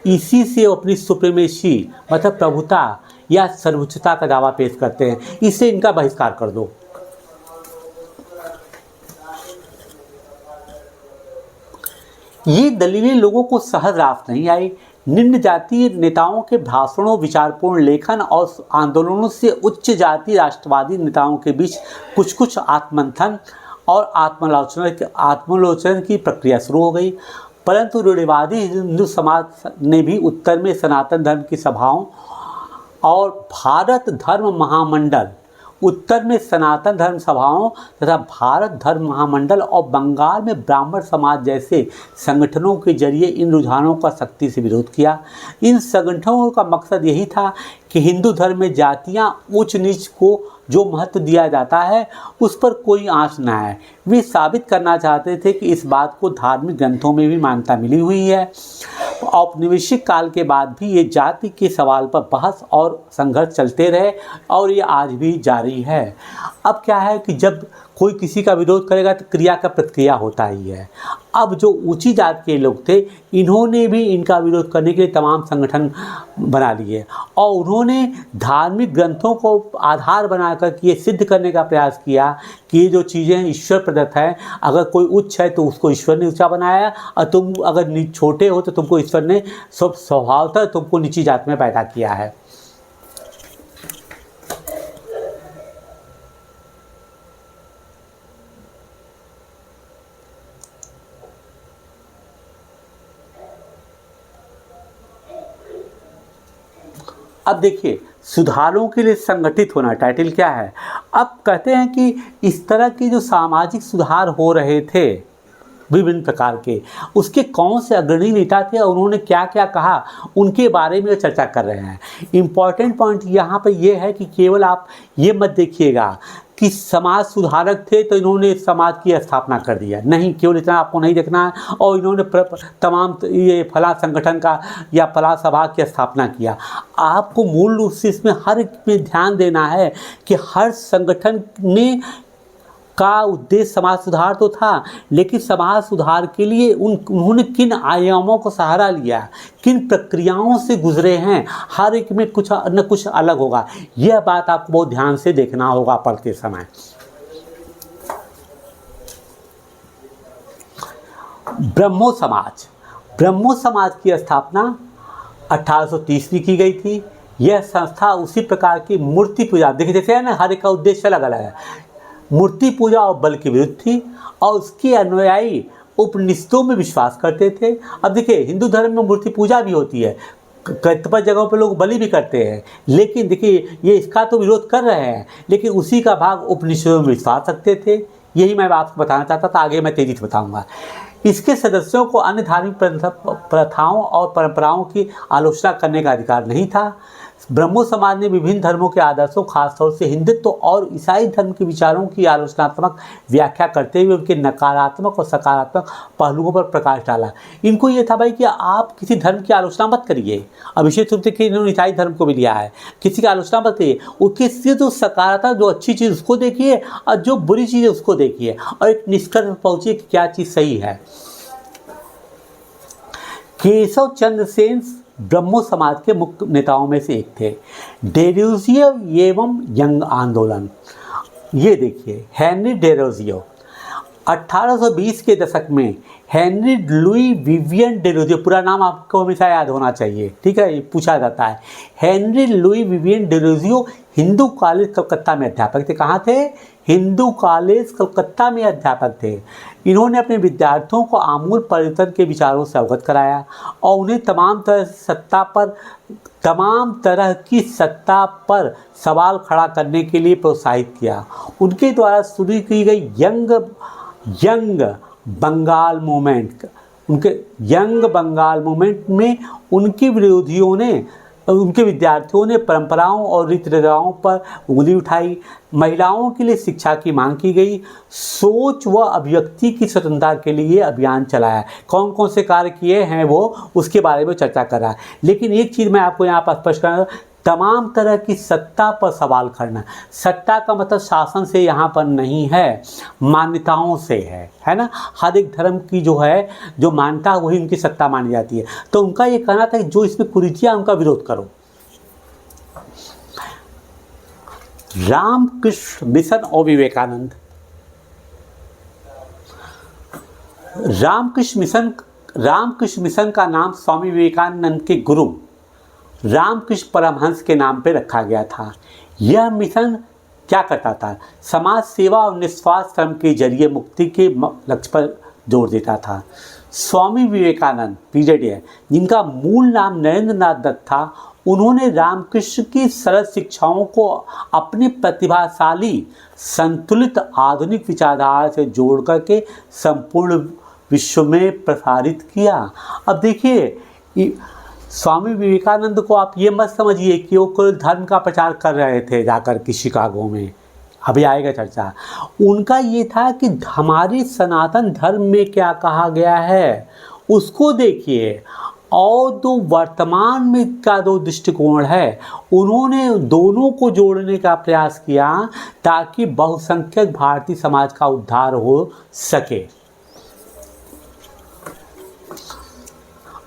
[SPEAKER 1] इसी से वो अपनी सुप्रीमेसी मतलब प्रभुता या सर्वोच्चता का दावा पेश करते हैं, इससे इनका बहिष्कार कर दो। ये दलीलें लोगों को सहज रास नहीं आई। निम्न जातीय नेताओं के भाषणों, विचारपूर्ण लेखन और आंदोलनों से उच्च जाति राष्ट्रवादी नेताओं के बीच कुछ कुछ आत्ममंथन और आत्मालोचना की प्रक्रिया शुरू हो गई। परंतु रूढ़िवादी हिंदू समाज ने भी उत्तर में सनातन धर्म की सभाओं और भारत धर्म महामंडल उत्तर में सनातन धर्म सभाओं तथा भारत धर्म महामंडल और बंगाल में ब्राह्मण समाज जैसे संगठनों के जरिए इन रुझानों का सख्ती से विरोध किया। इन संगठनों का मकसद यही था कि हिंदू धर्म में जातियां उच्च नीच को जो महत्व दिया जाता है उस पर कोई आँच न आए। वे साबित करना चाहते थे कि इस बात को धार्मिक ग्रंथों में भी मान्यता मिली हुई है। औपनिवेशिक काल के बाद भी ये जाति के सवाल पर बहस और संघर्ष चलते रहे और ये आज भी जारी है। अब क्या है कि जब कोई किसी का विरोध करेगा तो क्रिया का प्रतिक्रिया होता ही है। अब जो ऊंची जात के लोग थे इन्होंने भी इनका विरोध करने के लिए तमाम संगठन बना लिए और उन्होंने धार्मिक ग्रंथों को आधार बनाकर ये सिद्ध करने का प्रयास किया कि ये जो चीज़ें ईश्वर प्रदत्त हैं, अगर कोई उच्च है तो उसको ईश्वर ने ऊंचा बनाया और तुम अगर छोटे हो तो तुमको ईश्वर ने स्वभावतः तुमको नीची जात में पैदा किया है। अब देखिए, सुधारों के लिए संगठित होना टाइटल क्या है। अब कहते हैं कि इस तरह के जो सामाजिक सुधार हो रहे थे विभिन्न प्रकार के, उसके कौन से अग्रणी नेता थे और उन्होंने क्या क्या कहा उनके बारे में चर्चा कर रहे हैं। इम्पॉर्टेंट पॉइंट यहाँ पर यह है कि केवल आप ये मत देखिएगा कि समाज सुधारक थे तो इन्होंने समाज की स्थापना कर दिया, नहीं, केवल इतना आपको नहीं देखना है और इन्होंने तमाम ये फला संगठन का या फला सभा की स्थापना किया। आपको मूल रूप से इसमें हर एक में ध्यान देना है कि हर संगठन ने का उद्देश्य समाज सुधार तो था, लेकिन समाज सुधार के लिए उन्होंने किन आयामों को सहारा लिया, किन प्रक्रियाओं से गुजरे हैं, हर एक में कुछ न कुछ अलग होगा। यह बात आपको बहुत ध्यान से देखना होगा पढ़ते समय। ब्रह्मो समाज की स्थापना 1830 में की गई थी। यह संस्था उसी प्रकार की मूर्ति पूजा, देखिए जैसे है ना, हर एक का उद्देश्य अलग अलग है। मूर्ति पूजा और बल के विरुद्ध थी और उसके अनुयायी उपनिषदों में विश्वास करते थे। अब देखिए, हिंदू धर्म में मूर्ति पूजा भी होती है, कई जगहों पर लोग बलि भी करते हैं, लेकिन देखिए ये इसका तो विरोध कर रहे हैं, लेकिन उसी का भाग उपनिषदों में विश्वास रखते थे। यही मैं आपको बताना चाहता था, आगे मैं तेजी से बताऊँगा। इसके सदस्यों को अन्य धार्मिक प्रथाओं और परंपराओं की आलोचना करने का अधिकार नहीं था। ब्रह्मो समाज ने विभिन्न धर्मों के आदर्शों, खासतौर से हिंदुत्व और ईसाई धर्म के विचारों की आलोचनात्मक व्याख्या करते हुए उनके नकारात्मक और सकारात्मक पहलुओं पर प्रकाश डाला। इनको ये था भाई कि आप किसी धर्म की आलोचना मत करिए। अब विशेष रूप से कि इन्होंने ईसाई धर्म को भी लिया है, किसी की आलोचना मत करिए, उसके जो सकारात्मक, जो अच्छी चीज़ उसको देखिए और जो बुरी चीज़ है उसको देखिए और एक निष्कर्ष पर पहुँचिए कि क्या चीज़ सही है। केशव चंद्र सेन ब्रह्मो समाज के मुख्य नेताओं में से एक थे। डेरोजियो एवं यंग आंदोलन, ये देखिए हेनरी डेरोजियो 1820 के दशक में हेनरी लुई विवियन डेरोजियो, पूरा नाम आपको हमेशा याद होना चाहिए, ठीक है, ये पूछा जाता है। Henry Louis Vivian Derozio Hindu college Calcutta में अध्यापक थे। कहाँ थे? हिंदू कॉलेज कलकत्ता में अध्यापक थे। इन्होंने अपने विद्यार्थियों को आमूल परिवर्तन के विचारों से अवगत कराया और उन्हें तमाम तरह की सत्ता पर सवाल खड़ा करने के लिए प्रोत्साहित किया। उनके द्वारा शुरू की गई यंग बंगाल मूवमेंट में उनके विद्यार्थियों ने परंपराओं और रीति रिवाजों पर उंगली उठाई। महिलाओं के लिए शिक्षा की मांग की गई। सोच व अभिव्यक्ति की स्वतंत्रता के लिए अभियान चलाया। कौन कौन से कार्य किए हैं वो उसके बारे में चर्चा कर रहा है। लेकिन एक चीज़ मैं आपको यहाँ पर स्पष्ट करना, तमाम तरह की सत्ता पर सवाल करना। सत्ता का मतलब शासन से यहाँ पर नहीं है, मान्यताओं से है ना। हर एक धर्म की जो है जो मान्यता वही उनकी सत्ता मानी जाती है। तो उनका ये कहना था कि जो इसमें कुरीतियाँ उनका विरोध करो। रामकृष्ण मिशन और विवेकानंद। रामकृष्ण मिशन का नाम स्वामी विवेकानंद के गुरु रामकृष्ण परमहंस के नाम पर रखा गया था। यह मिशन क्या करता था? समाज सेवा और निस्वार्थ श्रम के जरिए मुक्ति के लक्ष्य पर जोर देता था। स्वामी विवेकानंद पीरियड है, जिनका मूल नाम नरेंद्र नाथ दत्त था, उन्होंने रामकृष्ण की सरल शिक्षाओं को अपनी प्रतिभाशाली संतुलित आधुनिक विचारधारा से जोड़ करके संपूर्ण विश्व में प्रसारित किया। अब देखिए, स्वामी विवेकानंद को आप ये मत समझिए कि वो केवल धर्म का प्रचार कर रहे थे जाकर के शिकागो में, अभी आएगा चर्चा। उनका ये था कि हमारी सनातन धर्म में क्या कहा गया है उसको देखिए, और दो वर्तमान में का दो दृष्टिकोण है, उन्होंने दोनों को जोड़ने का प्रयास किया ताकि बहुसंख्यक भारतीय समाज का उद्धार हो सके।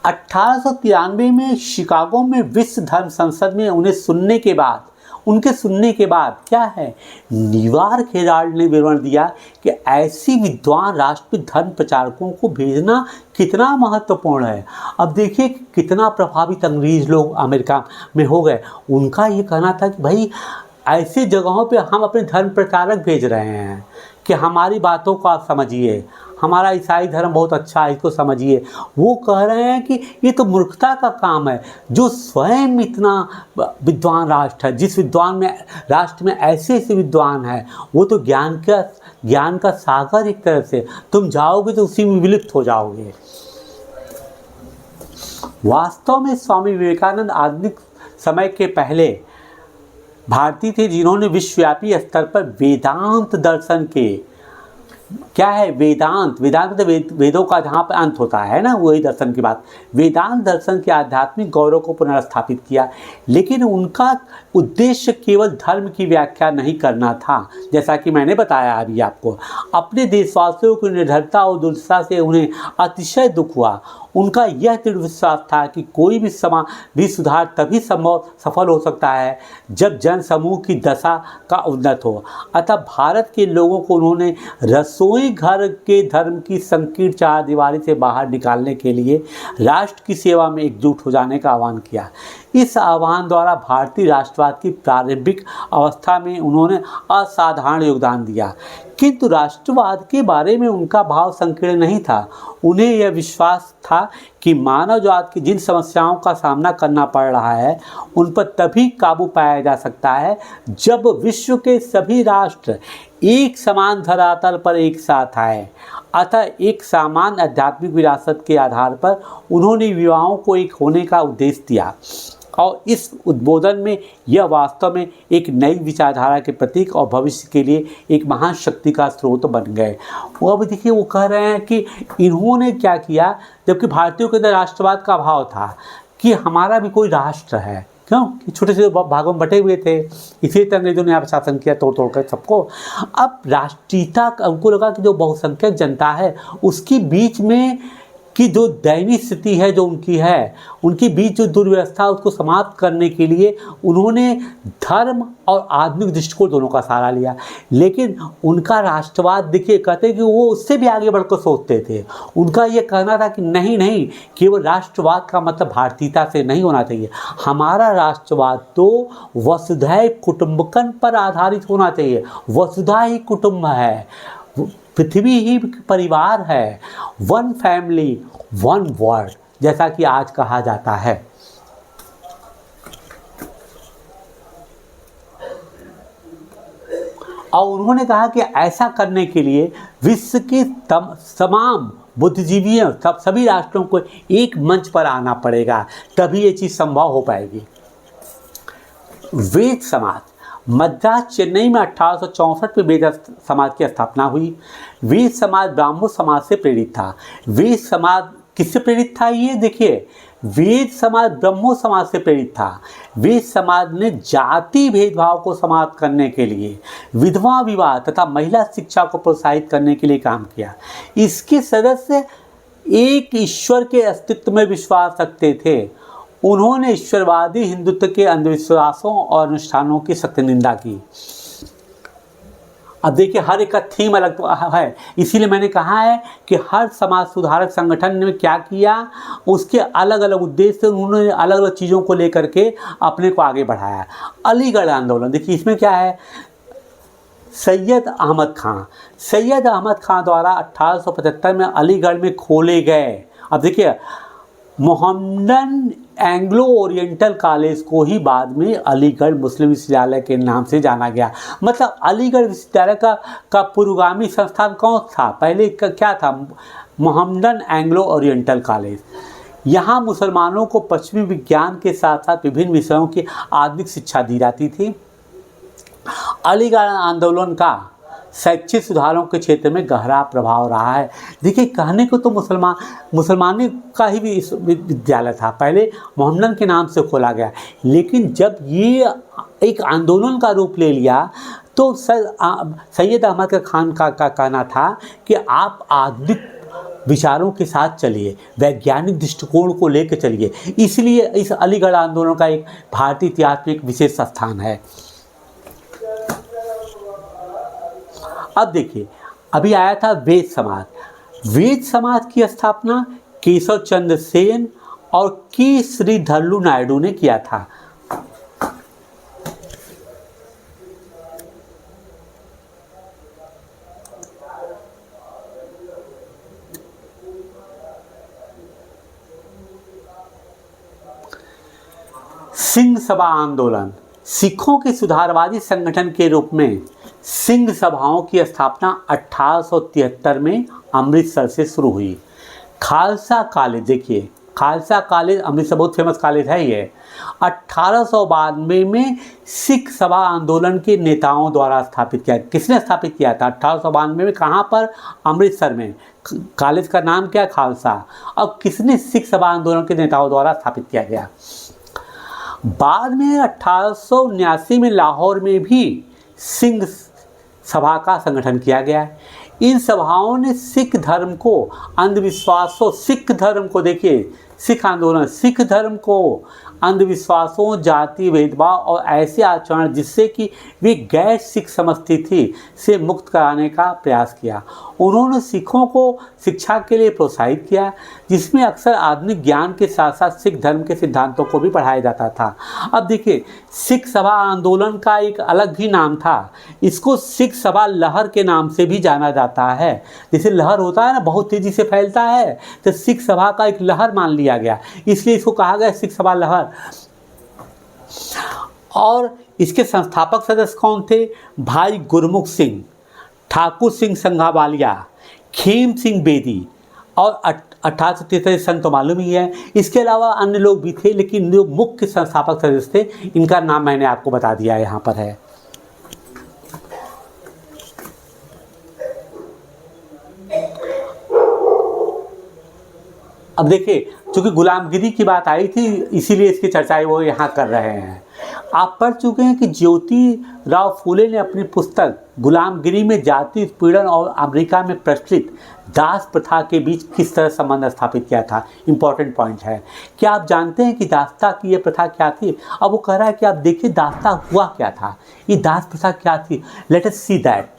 [SPEAKER 1] 1893 में शिकागो में विश्व धर्म संसद में उनके सुनने के बाद क्या है, न्यूयॉर्क हेराल्ड ने विवरण दिया कि ऐसी विद्वान राष्ट्रीय धर्म प्रचारकों को भेजना कितना महत्वपूर्ण है। अब देखिए कितना प्रभावित अंग्रेज लोग अमेरिका में हो गए। उनका ये कहना था कि भाई ऐसे जगहों पे हम अपने धर्म प्रचारक भेज रहे हैं कि हमारी बातों को आप समझिए, हमारा ईसाई धर्म बहुत अच्छा है, इसको समझिए। वो कह रहे हैं कि ये तो मूर्खता का काम है, जो स्वयं इतना विद्वान राष्ट्र है, जिस राष्ट्र में ऐसे ऐसे विद्वान हैं, वो तो ज्ञान का सागर एक तरह से, तुम जाओगे तो उसी में विलुप्त हो जाओगे। वास्तव में स्वामी विवेकानंद आधुनिक समय के पहले भारतीय थे जिन्होंने विश्वव्यापी स्तर पर वेदांत दर्शन के, क्या है वेदांत तो वेदों का जहाँ पर अंत होता है ना, वही दर्शन की बात, वेदांत दर्शन के आध्यात्मिक गौरव को पुनर्स्थापित किया। लेकिन उनका उद्देश्य केवल धर्म की व्याख्या नहीं करना था, जैसा कि मैंने बताया अभी आपको। अपने देशवासियों की निर्धरता और दुर्दशा से उन्हें अतिशय दुख हुआ। उनका यह दृढ़ विश्वास था कि कोई भी समाज भी सुधार तभी सफल हो सकता है जब जन समूह की दशा का उन्नत हो। अतः भारत के लोगों को उन्होंने रसोई घर के धर्म की संकीर्ण चारदीवारी से बाहर निकालने के लिए राष्ट्र की सेवा में एकजुट हो जाने का आह्वान किया। इस आह्वान द्वारा भारतीय राष्ट्रवाद की प्रारंभिक अवस्था में उन्होंने असाधारण योगदान दिया, किंतु राष्ट्रवाद के बारे में उनका भाव संकीर्ण नहीं था। उन्हें यह विश्वास था कि मानव जात की जिन समस्याओं का सामना करना पड़ रहा है उन पर तभी काबू पाया जा सकता है जब विश्व के सभी राष्ट्र एक समान धरातल पर एक साथ आए। अतः एक सामान्य आध्यात्मिक विरासत के आधार पर उन्होंने युवाओं को एक होने का उद्देश्य दिया, और इस उद्बोधन में यह वास्तव में एक नई विचारधारा के प्रतीक और भविष्य के लिए एक महान शक्ति का स्रोत बन गए। वो अब देखिए वो कह रहे हैं कि इन्होंने क्या किया, जबकि भारतीयों के अंदर राष्ट्रवाद का भाव था कि हमारा भी कोई राष्ट्र है, क्यों कि छोटे छोटे भागों में बटे हुए थे, इसीलिए तो अंग्रेजों ने यहाँ पर शासन किया तोड़ तोड़ कर सबको। अब राष्ट्रीयता उनको लगा कि जो बहुसंख्यक जनता है उसके बीच में कि जो दयनीय स्थिति है जो उनकी है, उनके बीच जो दुर्व्यवस्था उसको समाप्त करने के लिए उन्होंने धर्म और आधुनिक दृष्टिकोण दोनों का सहारा लिया। लेकिन उनका राष्ट्रवाद देखिए कहते हैं कि वो उससे भी आगे बढ़कर सोचते थे। उनका ये कहना था कि नहीं, केवल राष्ट्रवाद का मतलब भारतीयता से नहीं होना चाहिए, हमारा राष्ट्रवाद तो वसुधैव कुटुंबकम पर आधारित होना चाहिए। वसुधा ही कुटुंब है, पृथ्वी ही परिवार है, वन फैमिली वन वर्ल्ड, जैसा कि आज कहा जाता है। और उन्होंने कहा कि ऐसा करने के लिए विश्व के तमाम बुद्धिजीवियों सभी राष्ट्रों को एक मंच पर आना पड़ेगा, तभी ये चीज़ संभव हो पाएगी। वेद समाज, मद्रास चेन्नई में 1864 में वेद समाज की स्थापना हुई। वेद समाज ब्राह्मण समाज से प्रेरित था। वेद समाज किससे प्रेरित था, ये देखिए वेद समाज ब्रह्मो समाज से प्रेरित था। वेद समाज ने जाति भेदभाव को समाप्त करने के लिए विधवा विवाह तथा महिला शिक्षा को प्रोत्साहित करने के लिए काम किया। इसके सदस्य एक ईश्वर के अस्तित्व में विश्वास रखते थे। उन्होंने ईश्वरवादी हिंदुत्व के अंधविश्वासों और अनुष्ठानों की सख्त निंदा की। अब देखिए, हर एक का थीम अलग है, इसीलिए मैंने कहा है कि हर समाज सुधारक संगठन ने क्या किया, उसके अलग अलग उद्देश्य से उन्होंने अलग अलग चीज़ों को लेकर के अपने को आगे बढ़ाया। अलीगढ़ आंदोलन, देखिए इसमें क्या है, सैयद अहमद खां द्वारा 1875 में अलीगढ़ में खोले गए। अब देखिए, मोहम्मदन एंग्लो ओरिएंटल कॉलेज को ही बाद में अलीगढ़ मुस्लिम विश्वविद्यालय के नाम से जाना गया। मतलब अलीगढ़ विश्वविद्यालय का पूर्वगामी संस्थान कौन था, पहले क्या था, मोहम्मदन एंग्लो ओरिएंटल कॉलेज। यहाँ मुसलमानों को पश्चिमी विज्ञान के साथ साथ विभिन्न विषयों की आधुनिक शिक्षा दी जाती थी। अलीगढ़ आंदोलन का शैक्षिक सुधारों के क्षेत्र में गहरा प्रभाव रहा है। देखिए, कहने को तो मुसलमानी का ही भी विद्यालय था, पहले मोहम्मदन के नाम से खोला गया, लेकिन जब ये एक आंदोलन का रूप ले लिया तो सैयद अहमद खान का कहना था कि आप आधुनिक विचारों के साथ चलिए, वैज्ञानिक दृष्टिकोण को लेकर चलिए। इसलिए इस अलीगढ़ आंदोलन का एक भारतीय इतिहास में एक विशेष स्थान है। अब देखिए, अभी आया था वेद समाज। वेद समाज की स्थापना केशव चंद्र सेन और के श्रीधरलू नायडू ने किया था। सिंह सभा आंदोलन, सिखों के सुधारवादी संगठन के रूप में सिंह सभाओं की स्थापना 1873 में अमृतसर से शुरू हुई। खालसा कॉलेज, देखिए खालसा कॉलेज अमृतसर बहुत फेमस कॉलेज है ये। 1892 में सिख सभा आंदोलन के नेताओं द्वारा स्थापित किया। किसने स्थापित किया था 1892 में, कहाँ पर, अमृतसर में। कॉलेज का नाम क्या, खालसा। अब किसने, सिख सभा आंदोलन के नेताओं द्वारा स्थापित किया गया। बाद में 1879 में लाहौर में भी सिंह सभा का संगठन किया गया है। इन सभाओं ने सिख धर्म को अंधविश्वासों, सिख धर्म को, देखिए सिख आंदोलन, सिख धर्म को अंधविश्वासों, जाति भेदभाव और ऐसे आचरण जिससे कि वे गैर सिख समझती थी से मुक्त कराने का प्रयास किया। उन्होंने सिखों को शिक्षा के लिए प्रोत्साहित किया, जिसमें अक्सर आधुनिक ज्ञान के साथ साथ सिख धर्म के सिद्धांतों को भी पढ़ाया जाता था। अब देखिए, सिख सभा आंदोलन का एक अलग भी नाम था। इसको सिख सभा लहर के नाम से भी जाना जाता है। जैसे लहर होता है ना, बहुत तेज़ी से फैलता है, तो सिख सभा का एक लहर मान लिया गया, इसलिए इसको कहा गया सिख सभा लहर। और इसके संस्थापक सदस्य कौन थे, भाई गुरमुख सिंह, ठाकुर सिंह संघावालिया, खेम सिंह बेदी और 1873 सन तो मालूम ही है। इसके अलावा अन्य लोग भी थे, लेकिन जो मुख्य संस्थापक सदस्य थे इनका नाम मैंने आपको बता दिया, यहाँ पर है। अब देखिए, चूँकि गुलामगिरी की बात आई थी इसीलिए इसकी चर्चाएं वो यहाँ कर रहे हैं। आप पढ़ चुके हैं कि ज्योतिराव फूले ने अपनी पुस्तक गुलामगिरी में जाति उत्पीड़न और अमेरिका में प्रचलित दास प्रथा के बीच किस तरह संबंध स्थापित किया था। इंपॉर्टेंट पॉइंट है। क्या आप जानते हैं कि दास्ता की ये प्रथा क्या थी? अब वो कह रहा है कि आप देखिए दास्ता हुआ क्या था, ये दास प्रथा क्या थी। Let us see that.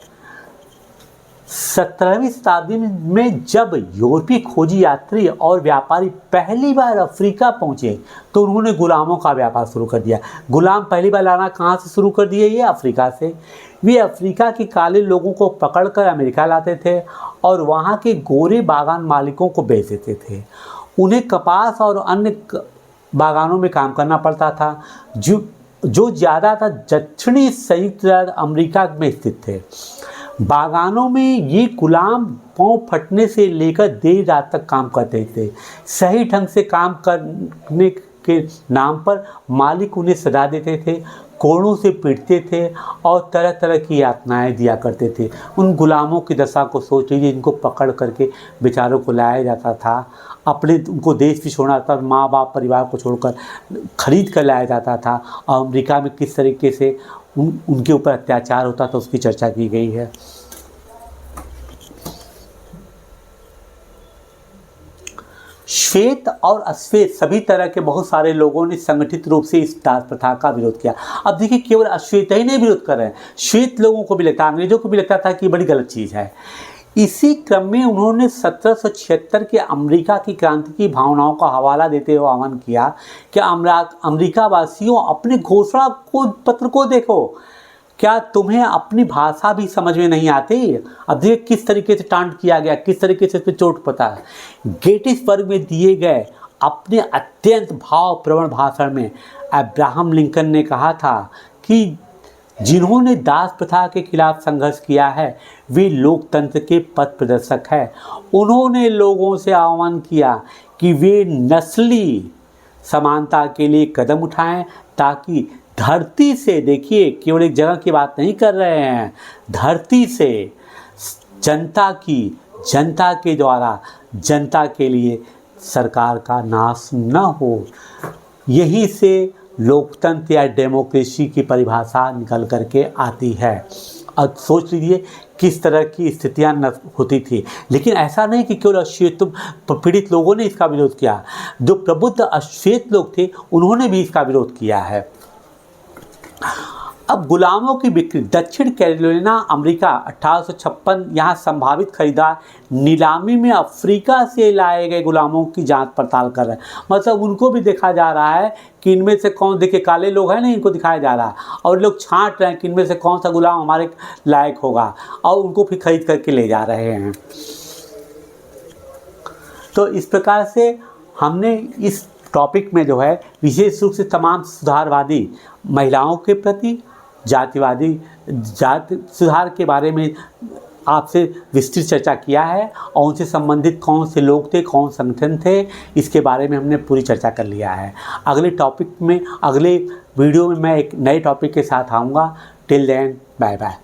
[SPEAKER 1] 17वीं शताब्दी में जब यूरोपीय खोजी यात्री और व्यापारी पहली बार अफ्रीका पहुंचे तो उन्होंने गुलामों का व्यापार शुरू कर दिया। गुलाम पहली बार लाना कहाँ से शुरू कर दिए? ये अफ्रीका से। वे अफ्रीका के काले लोगों को पकड़कर अमेरिका लाते थे और वहाँ के गोरे बागान मालिकों को बेच देते थे। उन्हें कपास और अन्य बागानों में काम करना पड़ता था जो ज़्यादातर दक्षिणी संयुक्त अमेरिका में स्थित थे। बागानों में ये गुलाम पाँव फटने से लेकर देर रात तक काम करते थे। सही ढंग से काम करने के नाम पर मालिक उन्हें सजा देते थे। कोड़ों से पीटते थे और तरह तरह की यातनाएं दिया करते थे। उन गुलामों की दशा को सोच लीजिए, इनको पकड़ करके बेचारों को लाया जाता था, अपने उनको देश भी छोड़ना था, माँ बाप परिवार को छोड़कर खरीद कर लाया जाता था। और अमेरिका में किस तरीके से उनके ऊपर अत्याचार होता था उसकी चर्चा की गई है। श्वेत और अश्वेत सभी तरह के बहुत सारे लोगों ने संगठित रूप से इस दास प्रथा का विरोध किया। अब देखिए, केवल अश्वेत ही नहीं विरोध कर रहे हैं, श्वेत लोगों को भी लगता, अंग्रेजों को भी लगता था कि बड़ी गलत चीज़ है। इसी क्रम में उन्होंने 1776 के अमेरिका की क्रांति की भावनाओं का हवाला देते हुए आह्वान किया कि अमेरिका वासियों, अपने घोषणा पत्र को देखो, क्या तुम्हें अपनी भाषा भी समझ में नहीं आती? अब देखिए किस तरीके से टांट किया गया, किस तरीके से इस पर चोट पता है। गेटिसबर्ग में दिए गए अपने अत्यंत भावप्रवण भाषण में अब्राहम लिंकन ने कहा था कि जिन्होंने दास प्रथा के खिलाफ संघर्ष किया है वे लोकतंत्र के पथ प्रदर्शक हैं। उन्होंने लोगों से आह्वान किया कि वे नस्ली समानता के लिए कदम उठाएं, ताकि धरती से, देखिए केवल एक जगह की बात नहीं कर रहे हैं, धरती से जनता के द्वारा जनता के लिए सरकार का नाश न हो। यहीं से लोकतंत्र या डेमोक्रेसी की परिभाषा निकल करके आती है। अब सोच लीजिए किस तरह की स्थितियां होती थी। लेकिन ऐसा नहीं कि केवल अश्वेत पीड़ित लोगों ने इसका विरोध किया, जो प्रबुद्ध अश्वेत लोग थे उन्होंने भी इसका विरोध किया है। अब गुलामों की बिक्री, दक्षिण कैरोलिना अमेरिका 1856 यहाँ संभावित खरीदार नीलामी में अफ्रीका से लाए गए गुलामों की जांच पड़ताल कर रहे हैं। मतलब उनको भी देखा जा रहा है कि इनमें से कौन, देखिए काले लोग हैं ना, इनको दिखाया जा रहा है और लोग छांट रहे हैं कि इनमें से कौन सा गुलाम हमारे लायक होगा, और उनको फिर खरीद करके ले जा रहे हैं। तो इस प्रकार से हमने इस टॉपिक में जो है विशेष रूप से तमाम सुधारवादी महिलाओं के प्रति, जाति सुधार के बारे में आपसे विस्तृत चर्चा किया है, और उनसे संबंधित कौन से लोग थे, कौन संगठन थे, इसके बारे में हमने पूरी चर्चा कर लिया है। अगले टॉपिक में, अगले वीडियो में मैं एक नए टॉपिक के साथ आऊँगा। Till then, bye bye.